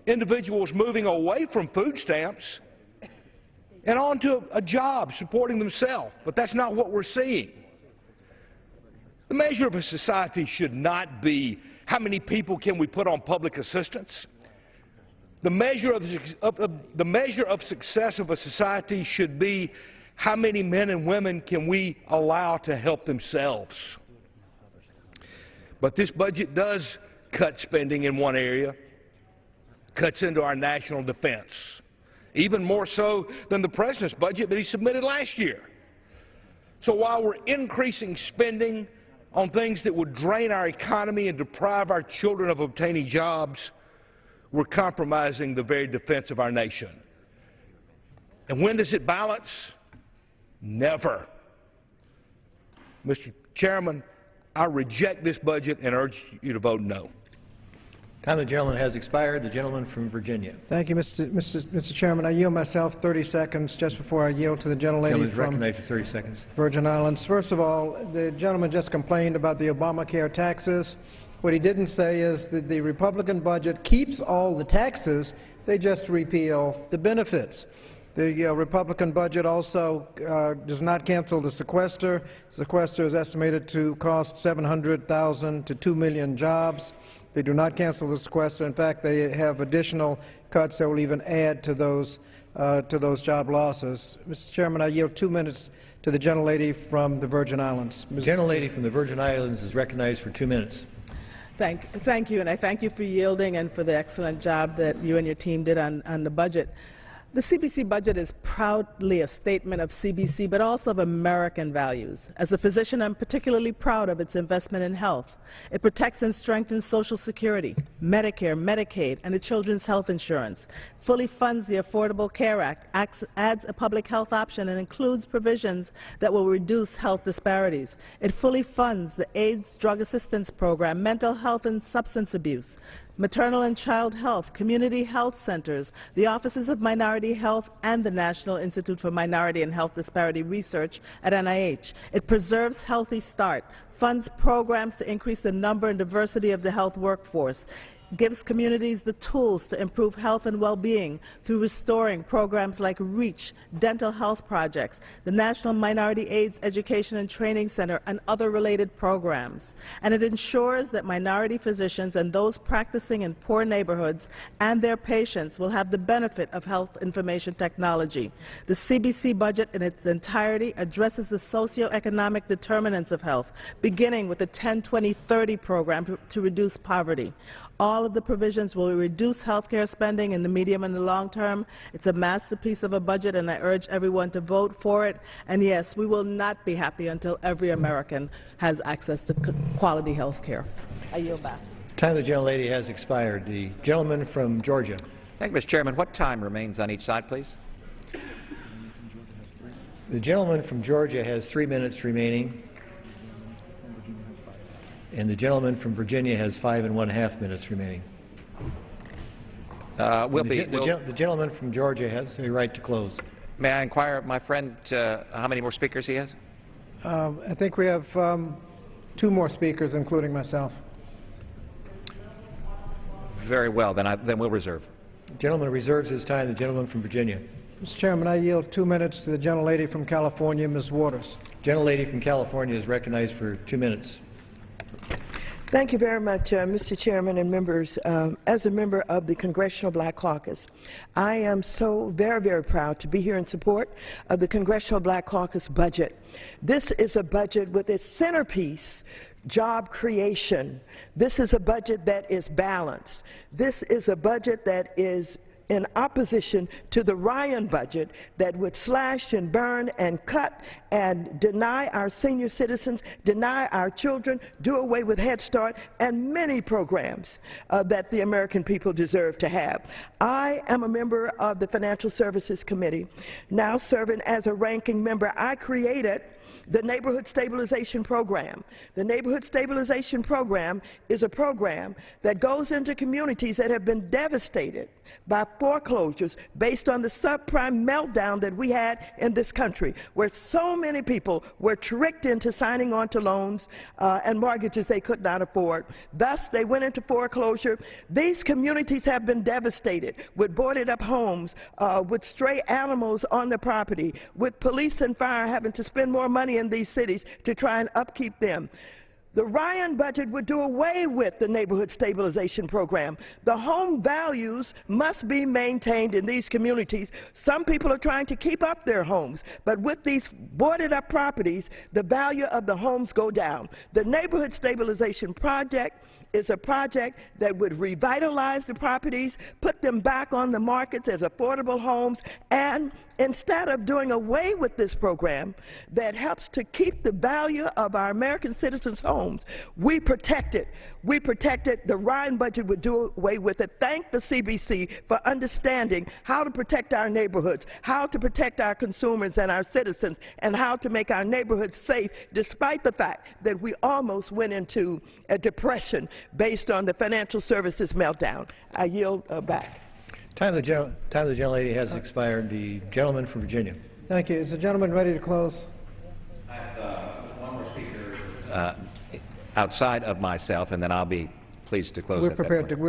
Speaker 12: individuals moving away from food stamps and onto a job supporting themselves. But that's not what we're seeing. The measure of a society should not be how many people can we put on public assistance. The measure of success of a society should be how many men and women can we allow to help themselves. But this budget does cut spending in one area, cuts into our national defense, even more so than the President's budget that he submitted last year. So while we're increasing spending on things that would drain our economy and deprive our children of obtaining jobs, we're compromising the very defense of our nation. And when does it balance? Never. Mr. Chairman, I reject this budget and urge you to vote no.
Speaker 2: Time of the gentleman has expired. The gentleman from Virginia.
Speaker 6: Thank you, Mr. Chairman. I yield myself 30 seconds just before I yield to the gentlelady
Speaker 2: Gentleman is
Speaker 6: from
Speaker 2: recognized for 30 seconds.
Speaker 6: Virgin Islands. First of all, the gentleman just complained about the Obamacare taxes. What he didn't say is that the Republican budget keeps all the taxes, they just repeal the benefits. The Republican budget also does not cancel the sequester. Sequester is estimated to cost 700,000 to 2 million jobs. They do not cancel the sequester. In fact, they have additional cuts that will even add to those job losses. Mr. Chairman, I yield 2 minutes to the gentlelady from the Virgin Islands.
Speaker 2: The gentlelady from the Virgin Islands is recognized for 2 minutes.
Speaker 13: Thank you, and I thank you for yielding and for the excellent job that you and your team did on the budget. The CBC budget is proudly a statement of CBC, but also of American values. As a physician, I'm particularly proud of its investment in health. It protects and strengthens Social Security, Medicare, Medicaid, and the children's health insurance. Fully funds the Affordable Care Act, adds a public health option, and includes provisions that will reduce health disparities. It fully funds the AIDS Drug Assistance Program, mental health and substance abuse, maternal and child health, community health centers, the offices of minority health, and the National Institute for Minority and Health Disparity Research at NIH. It preserves Healthy Start, funds programs to increase the number and diversity of the health workforce, gives communities the tools to improve health and well-being through restoring programs like REACH, dental health projects, the National Minority AIDS Education and Training Center, and other related programs. And it ensures that minority physicians and those practicing in poor neighborhoods and their patients will have the benefit of health information technology. The CBC budget in its entirety addresses the socioeconomic determinants of health, beginning with the 10-20-30 program to reduce poverty. All of the provisions will reduce health care spending in the medium and the long term. It's a masterpiece of a budget, and I urge everyone to vote for it. And yes, we will not be happy until every American has access to quality health care. I yield back.
Speaker 2: Time of the gentlelady has expired. The gentleman from Georgia.
Speaker 8: Thank you, Mr. Chairman. What time remains on each side, please?
Speaker 2: The gentleman from Georgia has 3 minutes remaining. And the gentleman from Virginia has 5½ minutes remaining. The gentleman from Georgia has the right to close.
Speaker 8: May I inquire of my friend how many more speakers he has?
Speaker 6: I think we have 2 more speakers, including myself.
Speaker 8: Very well. Then we'll reserve.
Speaker 2: The gentleman reserves his time. The gentleman from Virginia.
Speaker 6: Mr. Chairman, I yield 2 minutes to the gentlelady from California, Ms. Waters.
Speaker 2: Gentlelady from California is recognized for 2 minutes.
Speaker 14: Thank you very much, Mr. Chairman and members. As a member of the Congressional Black Caucus, I am so very, very proud to be here in support of the Congressional Black Caucus budget. This is a budget with its centerpiece, job creation. This is a budget that is balanced. This is a budget that is in opposition to the Ryan budget that would slash and burn and cut and deny our senior citizens, deny our children, do away with Head Start, and many programs that the American people deserve to have. I am a member of the Financial Services Committee, now serving as a ranking member. I created the Neighborhood Stabilization Program. The Neighborhood Stabilization Program is a program that goes into communities that have been devastated by foreclosures based on the subprime meltdown that we had in this country, where so many people were tricked into signing on to loans and mortgages they could not afford. Thus, they went into foreclosure. These communities have been devastated with boarded up homes, with stray animals on the property, with police and fire having to spend more money in these cities to try and upkeep them. The Ryan budget would do away with the Neighborhood Stabilization Program. The home values must be maintained in these communities. Some people are trying to keep up their homes, but with these boarded up properties, the value of the homes go down. The Neighborhood Stabilization Project is a project that would revitalize the properties, put them back on the markets as affordable homes, and instead of doing away with this program that helps to keep the value of our American citizens' homes, we protect it. We protect it. The Ryan budget would do away with it. Thank the CBC for understanding how to protect our neighborhoods, how to protect our consumers and our citizens, and how to make our neighborhoods safe, despite the fact that we almost went into a depression based on the financial services meltdown. I yield back.
Speaker 2: Time of the gentlelady has expired. The gentleman from Virginia.
Speaker 6: Thank you. Is the gentleman ready to close?
Speaker 8: I have one more speaker outside of myself, and then I'll be pleased to close.
Speaker 6: We're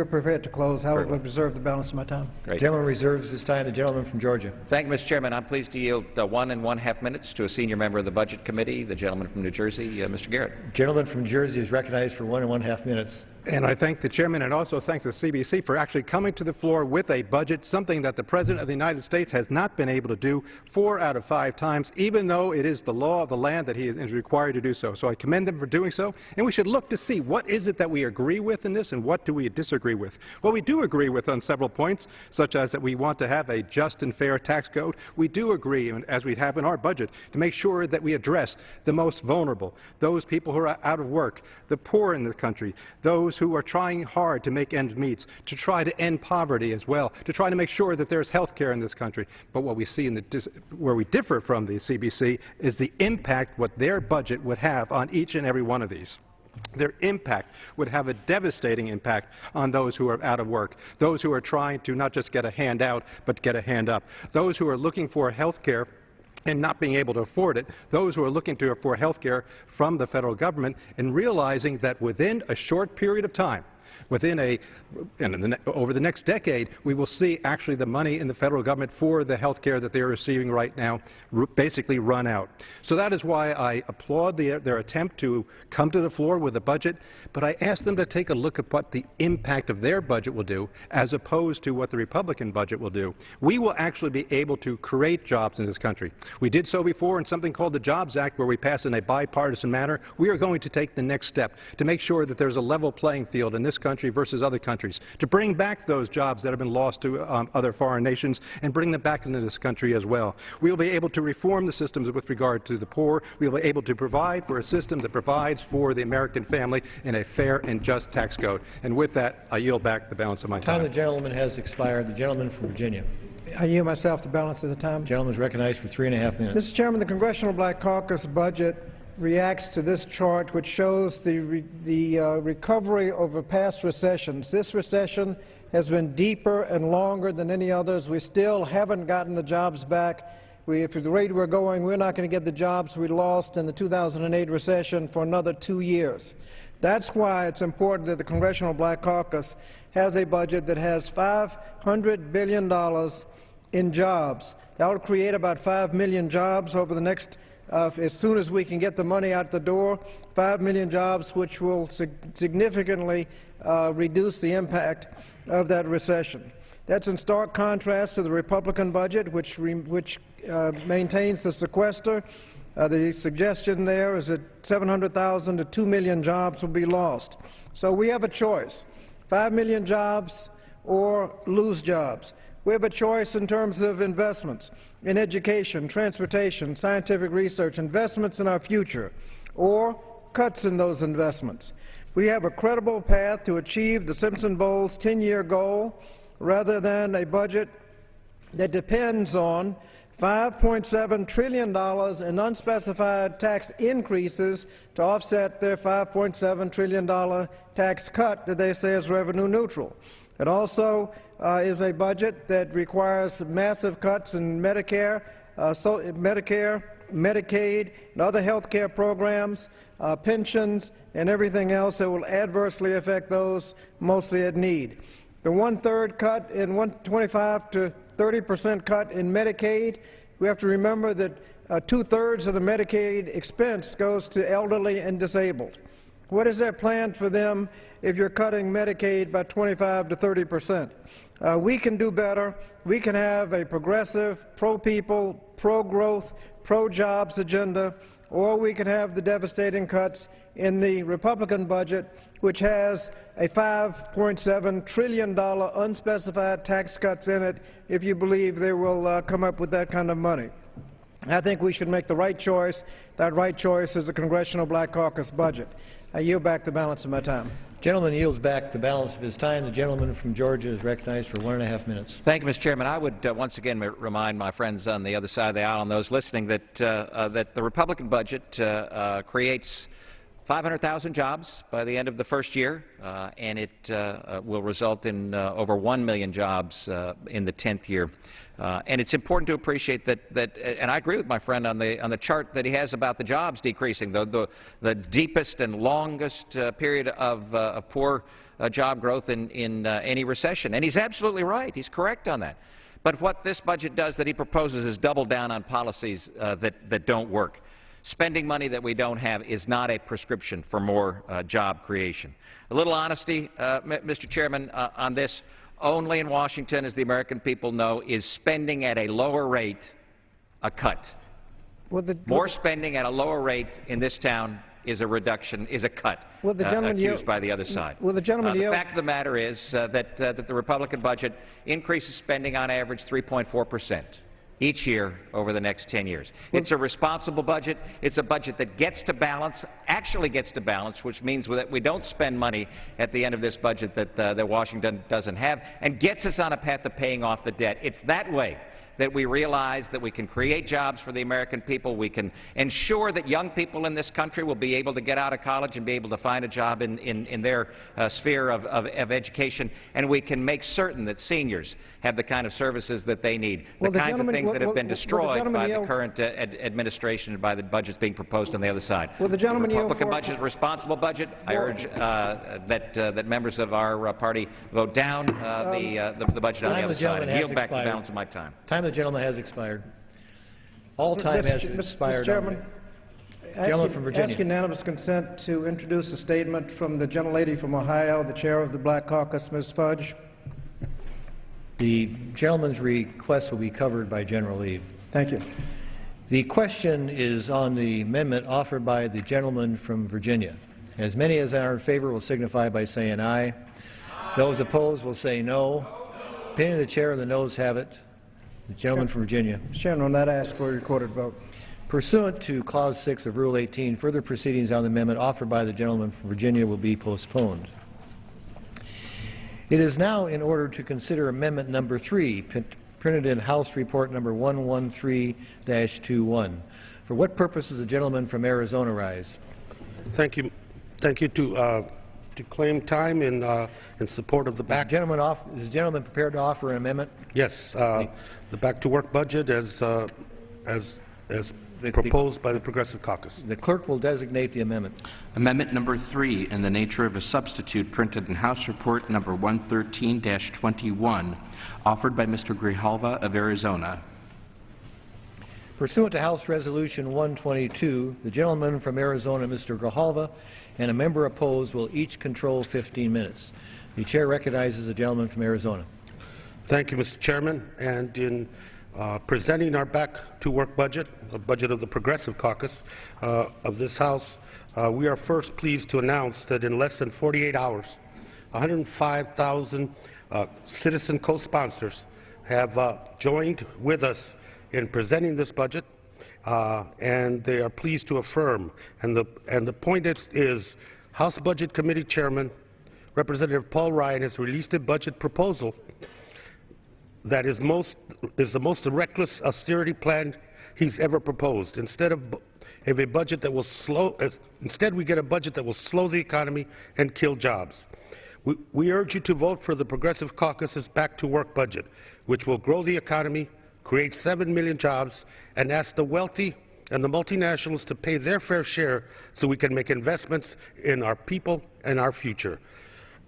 Speaker 6: prepared to close. I will reserve the balance of my time.
Speaker 8: Great.
Speaker 2: The gentleman reserves his time. The gentleman from Georgia.
Speaker 8: Thank you, Mr. Chairman. I'm pleased to yield 1.5 minutes to a senior member of the Budget Committee, the gentleman from New Jersey, Mr. Garrett.
Speaker 2: Gentleman from Jersey is recognized for 1.5 minutes.
Speaker 15: And I thank the chairman and also thank the CBC for actually coming to the floor with a budget, something that the President of the United States has not been able to do 4 out of 5 times, even though it is the law of the land that he is required to do so. So I commend them for doing so. And we should look to see what is it that we agree with in this and what do we disagree with. Well, we do agree with on several points, such as that we want to have a just and fair tax code. We do agree, as we have in our budget, to make sure that we address the most vulnerable, those people who are out of work, the poor in the country, those who are trying hard to make ends meet, to try to end poverty as well, to try to make sure that there's health care in this country. But what we see where we differ from the CBC is the impact what their budget would have on each and every one of these. Their impact would have a devastating impact on those who are out of work, those who are trying to not just get a hand out, but get a hand up, those who are looking for health care and not being able to afford it, those who are looking for health care from the federal government, and realizing that within a short period of time, over the next decade, we will see actually the money in the federal government for the health care that they are receiving right now basically run out. So that is why I applaud their attempt to come to the floor with a budget, but I ask them to take a look at what the impact of their budget will do as opposed to what the Republican budget will do. We will actually be able to create jobs in this country. We did so before in something called the Jobs Act, where we passed in a bipartisan manner. We are going to take the next step to make sure that there's a level playing field in this country versus other countries, to bring back those jobs that have been lost to other foreign nations and bring them back into this country as well. We will be able to reform the systems with regard to the poor. We will be able to provide for a system that provides for the American family in a fair and just tax code. And with that, I yield back the balance of my time.
Speaker 2: The gentleman has expired. The gentleman from Virginia.
Speaker 6: I yield myself the balance of the time.
Speaker 2: The gentleman is recognized for 3.5 minutes.
Speaker 6: Mr. Chairman, the Congressional Black Caucus budget reacts to this chart, which shows the recovery over past recessions. This recession has been deeper and longer than any others. We still haven't gotten the jobs back. If the rate we're going, we're not going to get the jobs we lost in the 2008 recession for another 2 years. That's why it's important that the Congressional Black Caucus has a budget that has $500 billion in jobs. That will create about 5 million jobs over the next as soon as we can get the money out the door, 5 million jobs, which will significantly reduce the impact of that recession. That's in stark contrast to the Republican budget, which maintains the sequester. The suggestion there is that 700,000 to 2 million jobs will be lost. So we have a choice, 5 million jobs or lose jobs. We have a choice in terms of investments in education, transportation, scientific research, investments in our future, or cuts in those investments. We have a credible path to achieve the Simpson-Bowles 10-year goal rather than a budget that depends on $5.7 trillion in unspecified tax increases to offset their $5.7 trillion tax cut that they say is revenue neutral. It also is a budget that requires massive cuts in Medicare, Medicaid, and other health care programs, pensions, and everything else that will adversely affect those mostly at need. The 1/3 cut in 25 to 30% cut in Medicaid. We have to remember that 2/3 of the Medicaid expense goes to elderly and disabled. What is their plan for them if you're cutting Medicaid by 25 to 30%? We can do better. We can have a progressive, pro-people, pro-growth, pro-jobs agenda, or we can have the devastating cuts in the Republican budget, which has a $5.7 trillion unspecified tax cuts in it, if you believe they will come up with that kind of money. I think we should make the right choice. That right choice is the Congressional Black Caucus budget. I yield back the balance of my time.
Speaker 2: Gentleman yields back the balance of his time. The gentleman from Georgia is recognized for 1.5 minutes.
Speaker 8: Thank you, Mr. Chairman. I would once again remind my friends on the other side of the aisle and those listening that the Republican budget creates 500,000 jobs by the end of the first year, and it will result in over 1 million jobs in the 10th year. And it's important to appreciate that, and I agree with my friend on the chart that he has about the jobs decreasing, the deepest and longest period of poor job growth in any recession. And he's absolutely right. He's correct on that. But what this budget does that he proposes is double down on policies that don't work. Spending money that we don't have is not a prescription for more job creation. A little honesty, Mr. Chairman, on this. Only in Washington, as the American people know, is spending at a lower rate a cut. More spending at a lower rate in this town is a reduction, is a cut, accused by the other side. The fact of the matter is that the Republican budget increases spending on average 3.4% each year over the next 10 years. It's a responsible budget. It's a budget that gets to balance, actually gets to balance, which means that we don't spend money at the end of this budget that Washington doesn't have, and gets us on a path to paying off the debt. It's that way that we realize that we can create jobs for the American people. We can ensure that young people in this country will be able to get out of college and be able to find a job in their sphere of education. And we can make certain that seniors have the kind of services that they need, the kinds of things that have been destroyed by the current administration and by the budgets being proposed on the other side. The Republican budget is a responsible budget. I urge that members of our party vote down the budget on the other side and yield back the balance of my time.
Speaker 2: The gentleman has expired. All time has expired.
Speaker 6: Mr. Chairman,
Speaker 2: gentleman from Virginia.
Speaker 6: ask unanimous consent to introduce a statement from the gentlelady from Ohio, the chair of the Black Caucus, Ms. Fudge.
Speaker 2: The gentleman's request will be covered by general leave.
Speaker 6: Thank you.
Speaker 2: The question is on the amendment offered by the gentleman from Virginia. As many as are in favor will signify by saying aye. Those opposed will say no. Opinion of the chair, the noes have it. The gentleman from Virginia.
Speaker 6: Mr. Chairman, on that, I ask for a recorded vote.
Speaker 2: Pursuant to Clause 6 of Rule 18, further proceedings on the amendment offered by the gentleman from Virginia will be postponed. It is now in order to consider Amendment Number 3, printed in House Report Number 113-21. For what purpose does the gentleman from Arizona rise?
Speaker 16: Thank you. Thank you to claim time in support of the back.
Speaker 2: Is the gentleman prepared to offer an amendment?
Speaker 16: Yes. The back-to-work budget as proposed by the Progressive Caucus.
Speaker 2: The clerk will designate the amendment.
Speaker 7: Amendment number 3, in the nature of a substitute, printed in House Report number 113-21, offered by Mr. Grijalva of Arizona.
Speaker 2: Pursuant to House Resolution 122, the gentleman from Arizona, Mr. Grijalva, and a member opposed will each control 15 minutes. The chair recognizes the gentleman from Arizona.
Speaker 16: Thank you, Mr. Chairman. And in presenting our back-to-work budget, the budget of the Progressive Caucus of this House, we are first pleased to announce that in less than 48 hours, 105,000 citizen co-sponsors have joined with us in presenting this budget, and they are pleased to affirm. And the point is House Budget Committee Chairman Representative Paul Ryan has released a budget proposal that is the most reckless austerity plan he's ever proposed. Instead we get a budget that will slow the economy and kill jobs. We urge you to vote for the Progressive Caucus's back-to-work budget, which will grow the economy, create 7 million jobs, and ask the wealthy and the multinationals to pay their fair share so we can make investments in our people and our future.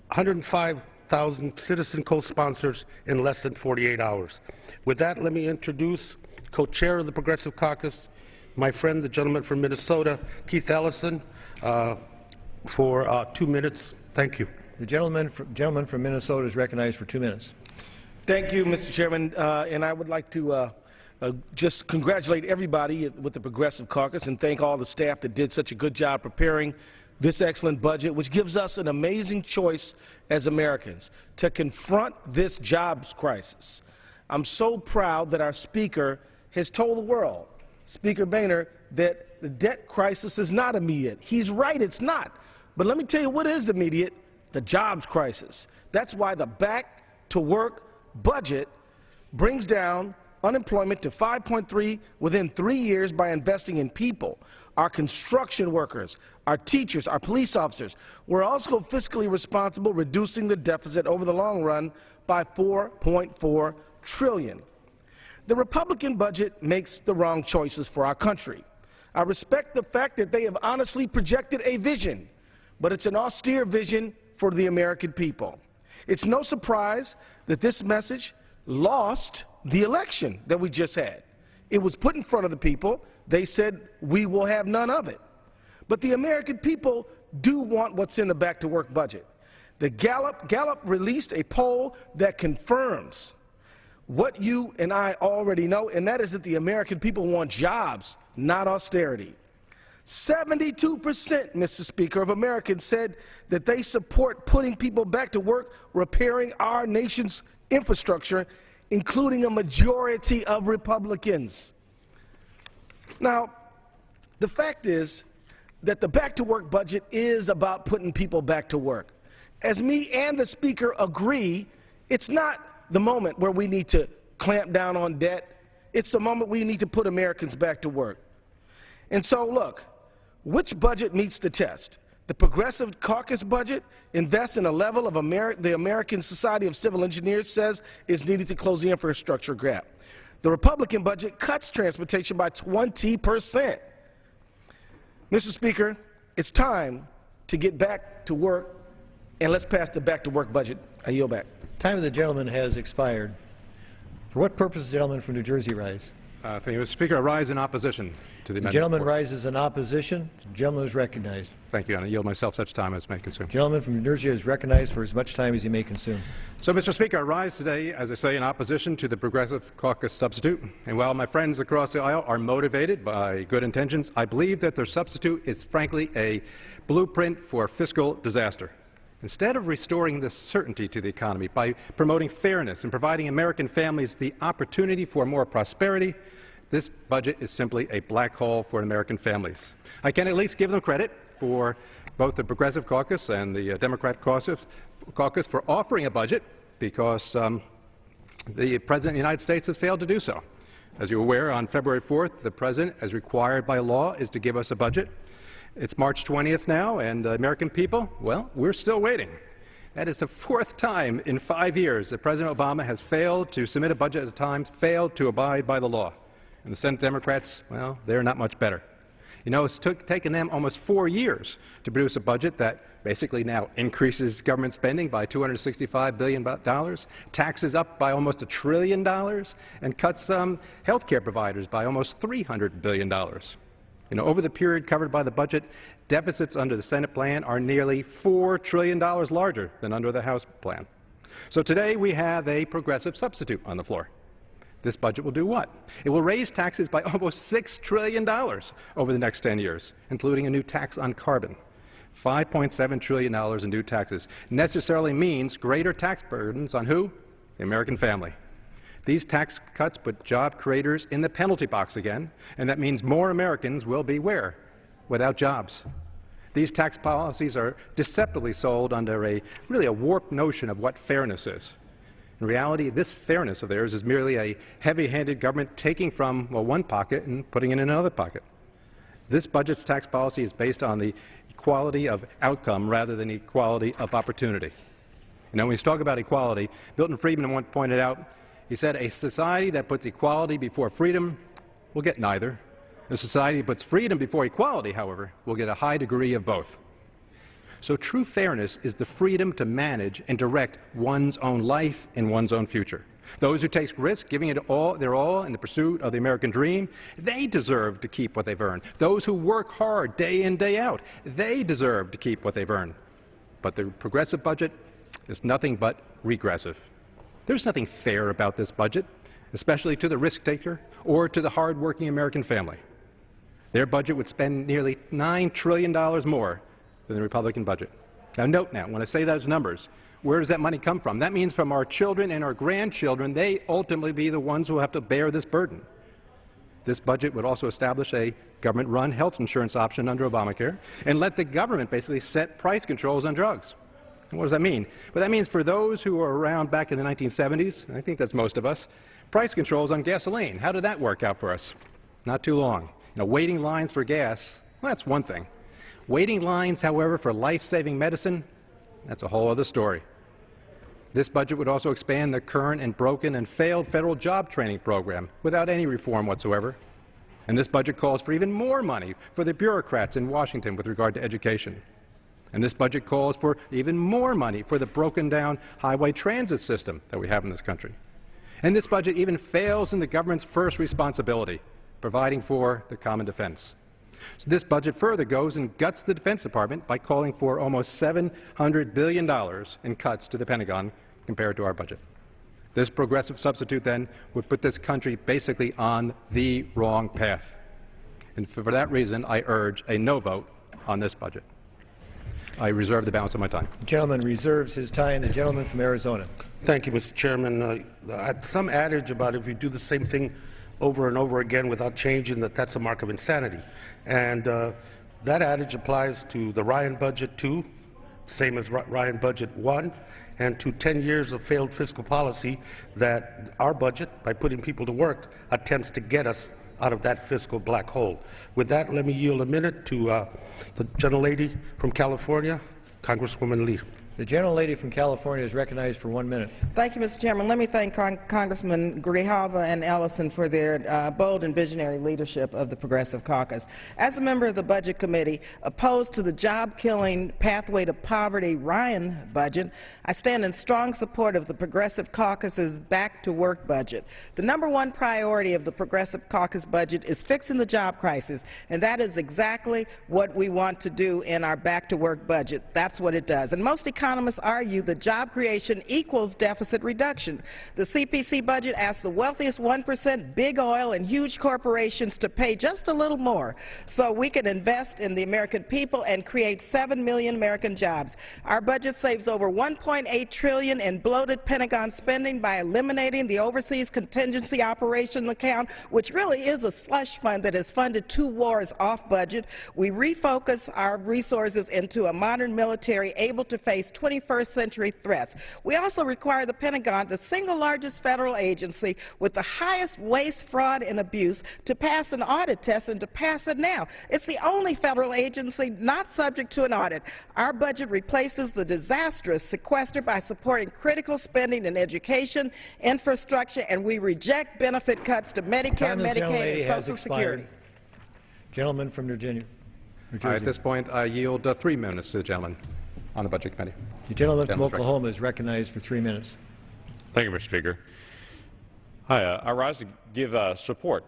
Speaker 16: 105,000 citizen co-sponsors in less than 48 hours. With that, let me introduce co-chair of the Progressive Caucus, my friend, the gentleman from Minnesota, Keith Ellison, for 2 minutes. Thank you.
Speaker 2: The gentleman from Minnesota is recognized for 2 minutes.
Speaker 12: Thank you, Mr. Chairman, and I would like to just congratulate everybody with the Progressive Caucus and thank all the staff that did such a good job preparing
Speaker 17: this excellent budget, which gives us an amazing choice as Americans to confront this jobs crisis. I'm so proud that our Speaker has told the world, Speaker Boehner, that the debt crisis is not immediate. He's right, it's not. But let me tell you what is immediate, the jobs crisis. That's why the back-to-work budget brings down unemployment to 5.3 within 3 years by investing in people, our construction workers, our teachers, our police officers. We're also fiscally responsible, reducing the deficit over the long run by $4.4 trillion. The Republican budget makes the wrong choices for our country. I respect the fact that they have honestly projected a vision, but it's an austere vision for the American people. It's no surprise that this message lost the election that we just had. It was put in front of the people. They said, we will have none of it. But the American people do want what's in the back-to-work budget. The Gallup released a poll that confirms what you and I already know, and that is that the American people want jobs, not austerity. 72%, Mr. Speaker, of Americans said that they support putting people back to work, repairing our nation's infrastructure, including a majority of Republicans. Now, the fact is that the back-to-work budget is about putting people back to work. As me and the Speaker agree, it's not the moment where we need to clamp down on debt. It's the moment we need to put Americans back to work. And so, look, which budget meets the test? The Progressive Caucus budget invests in a level of the American Society of Civil Engineers says is needed to close the infrastructure gap. The Republican budget cuts transportation by 20%. Mr. Speaker, it's time to get back to work, and let's pass the back-to-work budget. I yield back.
Speaker 2: Time of the gentleman has expired. For what purpose does the gentleman from New Jersey rise?
Speaker 15: Thank you, Mr. Speaker. I rise in opposition to the amendment.
Speaker 2: The gentleman rises in opposition. The gentleman is recognized.
Speaker 15: Thank you, and I yield myself such time as may consume.
Speaker 2: The gentleman from New Jersey is recognized for as much time as he may consume.
Speaker 15: So, Mr. Speaker, I rise today, as I say, in opposition to the Progressive Caucus substitute. And while my friends across the aisle are motivated by good intentions, I believe that their substitute is, frankly, a blueprint for fiscal disaster. Instead of restoring the certainty to the economy by promoting fairness and providing American families the opportunity for more prosperity, this budget is simply a black hole for American families. I can at least give them credit for both the Progressive Caucus and the Democrat Caucus for offering a budget, because the President of the United States has failed to do so. As you're aware, on February 4th, the President, as required by law, is to give us a budget. It's March 20th now, and American people, well, we're still waiting. That is the fourth time in 5 years that President Obama has failed to submit a budget at a time, failed to abide by the law. And the Senate Democrats, well, they're not much better. You know, it's taken them almost 4 years to produce a budget that basically now increases government spending by $265 billion, taxes up by almost $1 trillion, and cuts health care providers by almost $300 billion. You know, over the period covered by the budget, deficits under the Senate plan are nearly $4 trillion larger than under the House plan. So today we have a progressive substitute on the floor. This budget will do what? It will raise taxes by almost $6 trillion over the next 10 years, including a new tax on carbon. $5.7 trillion in new taxes necessarily means greater tax burdens on who? The American family. These tax cuts put job creators in the penalty box again, and that means more Americans will be where? Without jobs. These tax policies are deceptively sold under really a warped notion of what fairness is. In reality, this fairness of theirs is merely a heavy-handed government taking from, well, one pocket and putting it in another pocket. This budget's tax policy is based on the equality of outcome rather than equality of opportunity. You know, when we talk about equality, Milton Friedman once pointed out, he said, a society that puts equality before freedom will get neither. A society that puts freedom before equality, however, will get a high degree of both. So true fairness is the freedom to manage and direct one's own life and one's own future. Those who take risks, giving it their all in the pursuit of the American dream, they deserve to keep what they've earned. Those who work hard day in, day out, they deserve to keep what they've earned. But the progressive budget is nothing but regressive. There's nothing fair about this budget, especially to the risk taker or to the hard-working American family. Their budget would spend nearly $9 trillion more than the Republican budget. Now note now, when I say those numbers, where does that money come from? That means from our children and our grandchildren. They ultimately be the ones who have to bear this burden. This budget would also establish a government-run health insurance option under Obamacare and let the government basically set price controls on drugs. And what does that mean? Well, that means for those who were around back in the 1970s, I think that's most of us, price controls on gasoline. How did that work out for us? Not too long. You know, waiting lines for gas, well, that's one thing. Waiting lines, however, for life-saving medicine, that's a whole other story. This budget would also expand the current and broken and failed federal job training program without any reform whatsoever. And this budget calls for even more money for the bureaucrats in Washington with regard to education. And this budget calls for even more money for the broken-down highway transit system that we have in this country. And this budget even fails in the government's first responsibility, providing for the common defense. So this budget further goes and guts the Defense Department by calling for almost $700 billion in cuts to the Pentagon compared to our budget. This progressive substitute, then, would put this country basically on the wrong path. And for that reason, I urge a no vote on this budget. I reserve the balance of my time.
Speaker 2: The gentleman reserves his time. The gentleman from Arizona.
Speaker 16: Thank you, Mr. Chairman. Some adage about if you do the same thing over and over again without changing, that's a mark of insanity. And that adage applies to the Ryan budget too, same as Ryan budget 1, and to 10 years of failed fiscal policy that our budget, by putting people to work, attempts to get us out of that fiscal black hole. With that, let me yield a minute to the gentlelady from California, Congresswoman Lee.
Speaker 2: The gentlelady from California is recognized for 1 minute.
Speaker 11: Thank you, Mr. Chairman. Let me thank Congressman Grijalva and Ellison for their bold and visionary leadership of the Progressive Caucus. As a member of the Budget Committee opposed to the job-killing Pathway to Poverty Ryan budget, I stand in strong support of the Progressive Caucus's back-to-work budget. The #1 priority of the Progressive Caucus budget is fixing the job crisis, and that is exactly what we want to do in our back-to-work budget. That's what it does. And most economists argue that job creation equals deficit reduction. The CPC budget asks the wealthiest 1%, big oil and huge corporations to pay just a little more so we can invest in the American people and create 7 million American jobs. Our budget saves over $1.8 trillion in bloated Pentagon spending by eliminating the Overseas Contingency Operation account, which really is a slush fund that has funded 2 wars off budget. We refocus our resources into a modern military able to face 21st century threats. We also require the Pentagon, the single largest federal agency with the highest waste, fraud, and abuse, to pass an audit test and to pass it now. It's the only federal agency not subject to an audit. Our budget replaces the disastrous sequester by supporting critical spending in education, infrastructure, and we reject benefit cuts to Medicare, Medicaid, and Social Security.
Speaker 2: Gentleman from Virginia.
Speaker 15: At this point, I yield 3 minutes to the gentleman on the Budget Committee.
Speaker 2: The gentleman from Oklahoma is recognized for 3 minutes.
Speaker 18: Thank you, Mr. Speaker. Hi, I rise to give support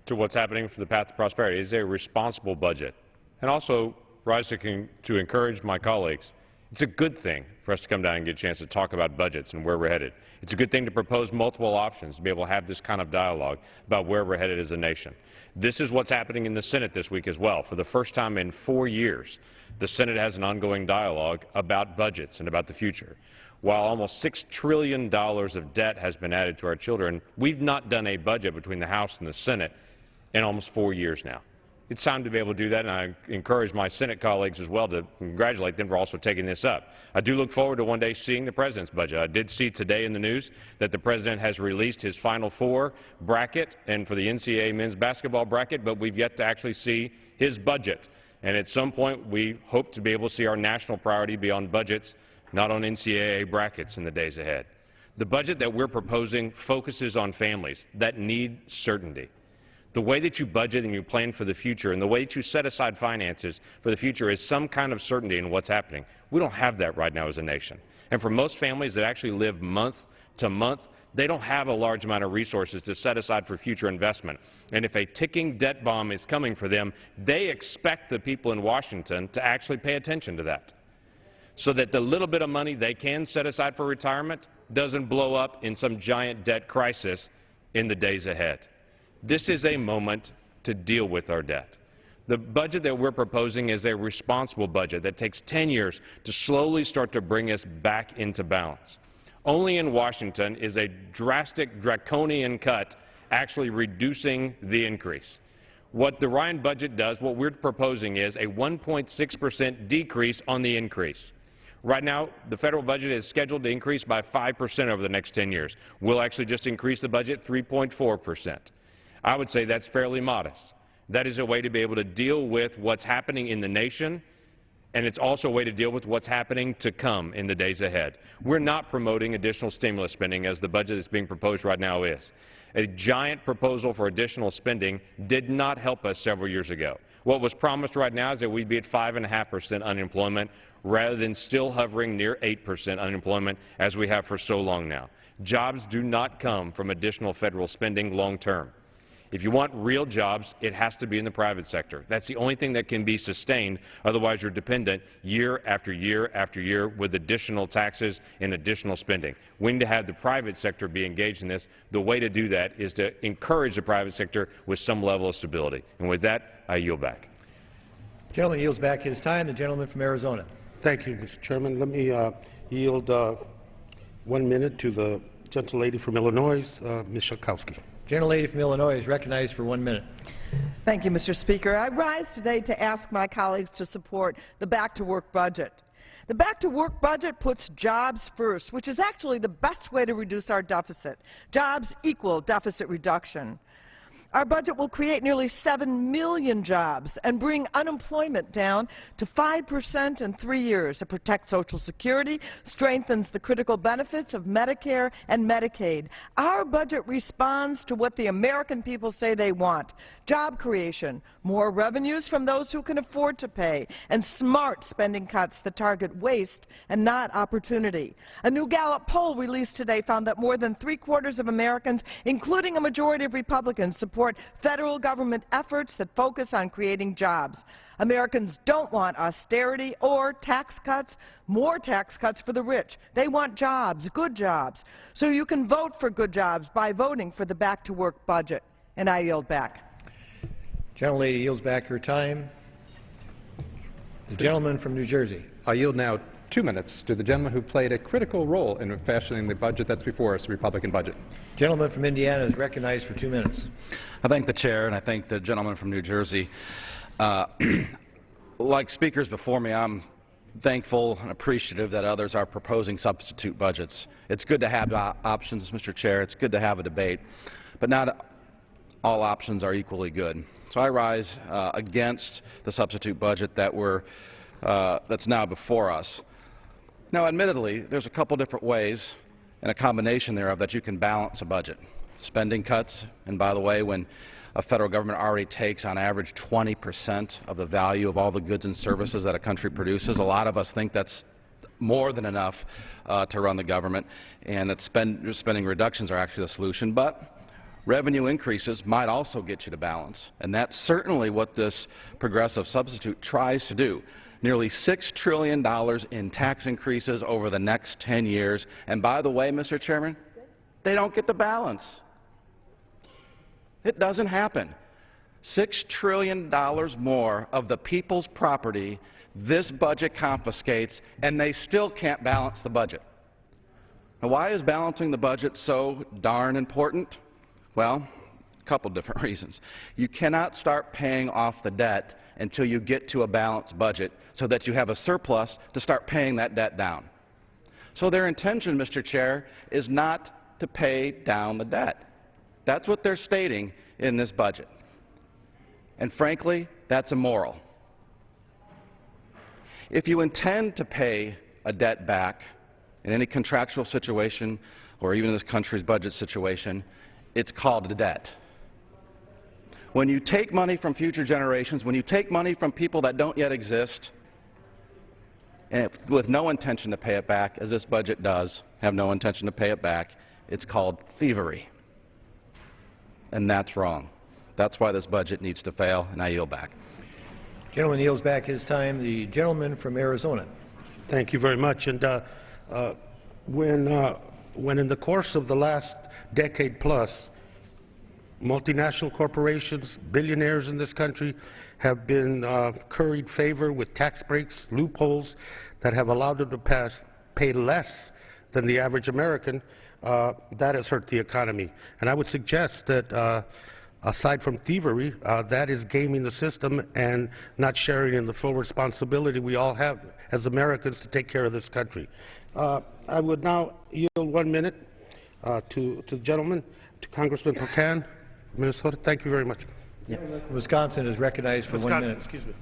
Speaker 18: to what's happening for the path to prosperity. It's a responsible budget, and also rise to encourage my colleagues. It's a good thing for us to come down and get a chance to talk about budgets and where we're headed. It's a good thing to propose multiple options, to be able to have this kind of dialogue about where we're headed as a nation. This is what's happening in the Senate this week as well. For the first time in 4 years, the Senate has an ongoing dialogue about budgets and about the future. While almost $6 trillion of debt has been added to our children, we've not done a budget between the House and the Senate in almost 4 years now. It's time to be able to do that, and I encourage my Senate colleagues as well to congratulate them for also taking this up. I do look forward to one day seeing the President's budget. I did see today in the news that the President has released his Final Four bracket and for the NCAA men's basketball bracket, but we've yet to actually see his budget. And at some point, we hope to be able to see our national priority be on budgets, not on NCAA brackets in the days ahead. The budget that we're proposing focuses on families that need certainty. The way that you budget and you plan for the future and the way that you set aside finances for the future is some kind of certainty in what's happening. We don't have that right now as a nation. And for most families that actually live month to month, they don't have a large amount of resources to set aside for future investment. And if a ticking debt bomb is coming for them, they expect the people in Washington to actually pay attention to that, so that the little bit of money they can set aside for retirement doesn't blow up in some giant debt crisis in the days ahead. This is a moment to deal with our debt. The budget that we're proposing is a responsible budget that takes 10 years to slowly start to bring us back into balance. Only in Washington is a drastic, draconian cut actually reducing the increase. What the Ryan budget does, what we're proposing is a 1.6% decrease on the increase. Right now, the federal budget is scheduled to increase by 5% over the next 10 years. We'll actually just increase the budget 3.4%. I would say that's fairly modest. That is a way to be able to deal with what's happening in the nation, and it's also a way to deal with what's happening to come in the days ahead. We're not promoting additional stimulus spending as the budget that's being proposed right now is. A giant proposal for additional spending did not help us several years ago. What was promised right now is that we'd be at 5.5% unemployment rather than still hovering near 8% unemployment as we have for so long now. Jobs do not come from additional federal spending long term. If you want real jobs, it has to be in the private sector. That's the only thing that can be sustained. Otherwise, you're dependent year after year after year with additional taxes and additional spending. We need to have the private sector be engaged in this. The way to do that is to encourage the private sector with some level of stability. And with that, I yield back.
Speaker 2: The gentleman yields back his time. The gentleman from Arizona.
Speaker 16: Thank you, Mr. Chairman. Let me yield 1 minute to the gentlelady from Illinois, Ms. Schakowsky.
Speaker 2: Gentlelady from Illinois is recognized for 1 minute.
Speaker 11: Thank you, Mr. Speaker. I rise today to ask my colleagues to support the back-to-work budget. The back-to-work budget puts jobs first, which is actually the best way to reduce our deficit. Jobs equal deficit reduction. Our budget will create nearly 7 million jobs and bring unemployment down to 5% in 3 years. It protects Social Security, strengthens the critical benefits of Medicare and Medicaid. Our budget responds to what the American people say they want: job creation, more revenues from those who can afford to pay, and smart spending cuts that target waste and not opportunity. A new Gallup poll released today found that more than 3/4 of Americans, including a majority of Republicans, support federal government efforts that focus on creating jobs. Americans don't want austerity or tax cuts, more tax cuts for the rich. They want jobs, good jobs. So you can vote for good jobs by voting for the back-to-work budget. And I yield back.
Speaker 2: Gentlelady yields back her time. The gentleman from New Jersey.
Speaker 15: I yield now 2 minutes to the gentleman who played a critical role in fashioning the budget that's before us, the Republican budget.
Speaker 2: Gentleman from Indiana is recognized for 2 minutes.
Speaker 10: I thank the chair and I thank the gentleman from New Jersey. Like speakers before me, I'm thankful and appreciative that others are proposing substitute budgets. It's good to have options, Mr. Chair. It's good to have a debate, but not all options are equally good. So I rise against the substitute budget that's now before us. Now, admittedly, there's a couple different ways and a combination thereof that you can balance a budget. Spending cuts, and by the way, when a federal government already takes on average 20% of the value of all the goods and services that a country produces, a lot of us think that's more than enough to run the government, and that spending reductions are actually the solution. But revenue increases might also get you to balance, and that's certainly what this progressive substitute tries to do. Nearly $6 trillion in tax increases over the next 10 years. And by the way, Mr. Chairman, they don't get the balance. It doesn't happen. $6 trillion more of the people's property this budget confiscates, and they still can't balance the budget. Now, why is balancing the budget so darn important? Well, a couple different reasons. You cannot start paying off the debt until you get to a balanced budget so that you have a surplus to start paying that debt down. So their intention, Mr. Chair, is not to pay down the debt. That's what they're stating in this budget. And frankly, that's immoral. If you intend to pay a debt back in any contractual situation or even in this country's budget situation, it's called a debt. When you take money from future generations, when you take money from people that don't yet exist, and with no intention to pay it back, as this budget does have no intention to pay it back, it's called thievery. And that's wrong. That's why this budget needs to fail, and I yield back.
Speaker 2: Gentleman yields back his time. The gentleman from Arizona.
Speaker 16: Thank you very much. And when in the course of the last decade plus, multinational corporations, billionaires in this country have been curried favor with tax breaks, loopholes that have allowed them to pay less than the average American. That has hurt the economy. And I would suggest that aside from thievery, that is gaming the system and not sharing in the full responsibility we all have as Americans to take care of this country. I would now yield 1 minute to the gentleman, to Congressman Pocan, Minnesota. Thank you very much.
Speaker 2: Wisconsin is recognized for 1 minute.
Speaker 19: Excuse me.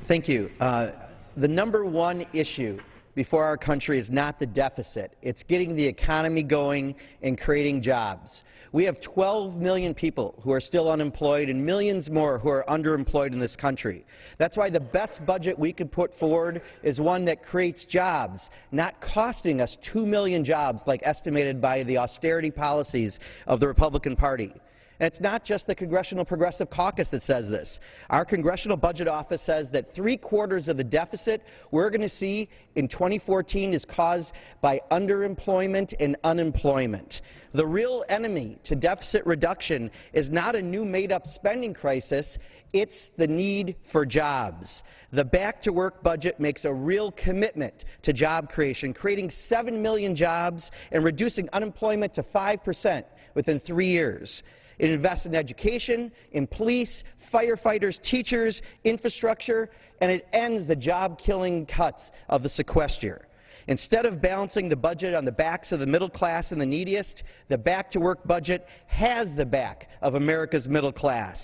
Speaker 19: Thank you. The number one issue before our country is not the deficit. It's getting the economy going and creating jobs. We have 12 million people who are still unemployed and millions more who are underemployed in this country. That's why the best budget we could put forward is one that creates jobs, not costing us 2 million jobs like estimated by the austerity policies of the Republican Party. And it's not just the Congressional Progressive Caucus that says this. Our Congressional Budget Office says that 3/4 of the deficit we're going to see in 2014 is caused by underemployment and unemployment. The real enemy to deficit reduction is not a new made-up spending crisis, it's the need for jobs. The back-to-work budget makes a real commitment to job creation, creating 7 million jobs and reducing unemployment to 5% within 3 years. It invests in education, in police, firefighters, teachers, infrastructure, and it ends the job-killing cuts of the sequester. Instead of balancing the budget on the backs of the middle class and the neediest, the back-to-work budget has the back of America's middle class.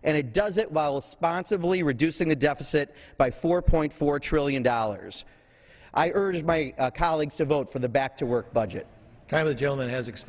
Speaker 19: And it does it while responsibly reducing the deficit by $4.4 trillion. I urge my colleagues to vote for the back-to-work budget.
Speaker 2: Time of the gentleman has expired.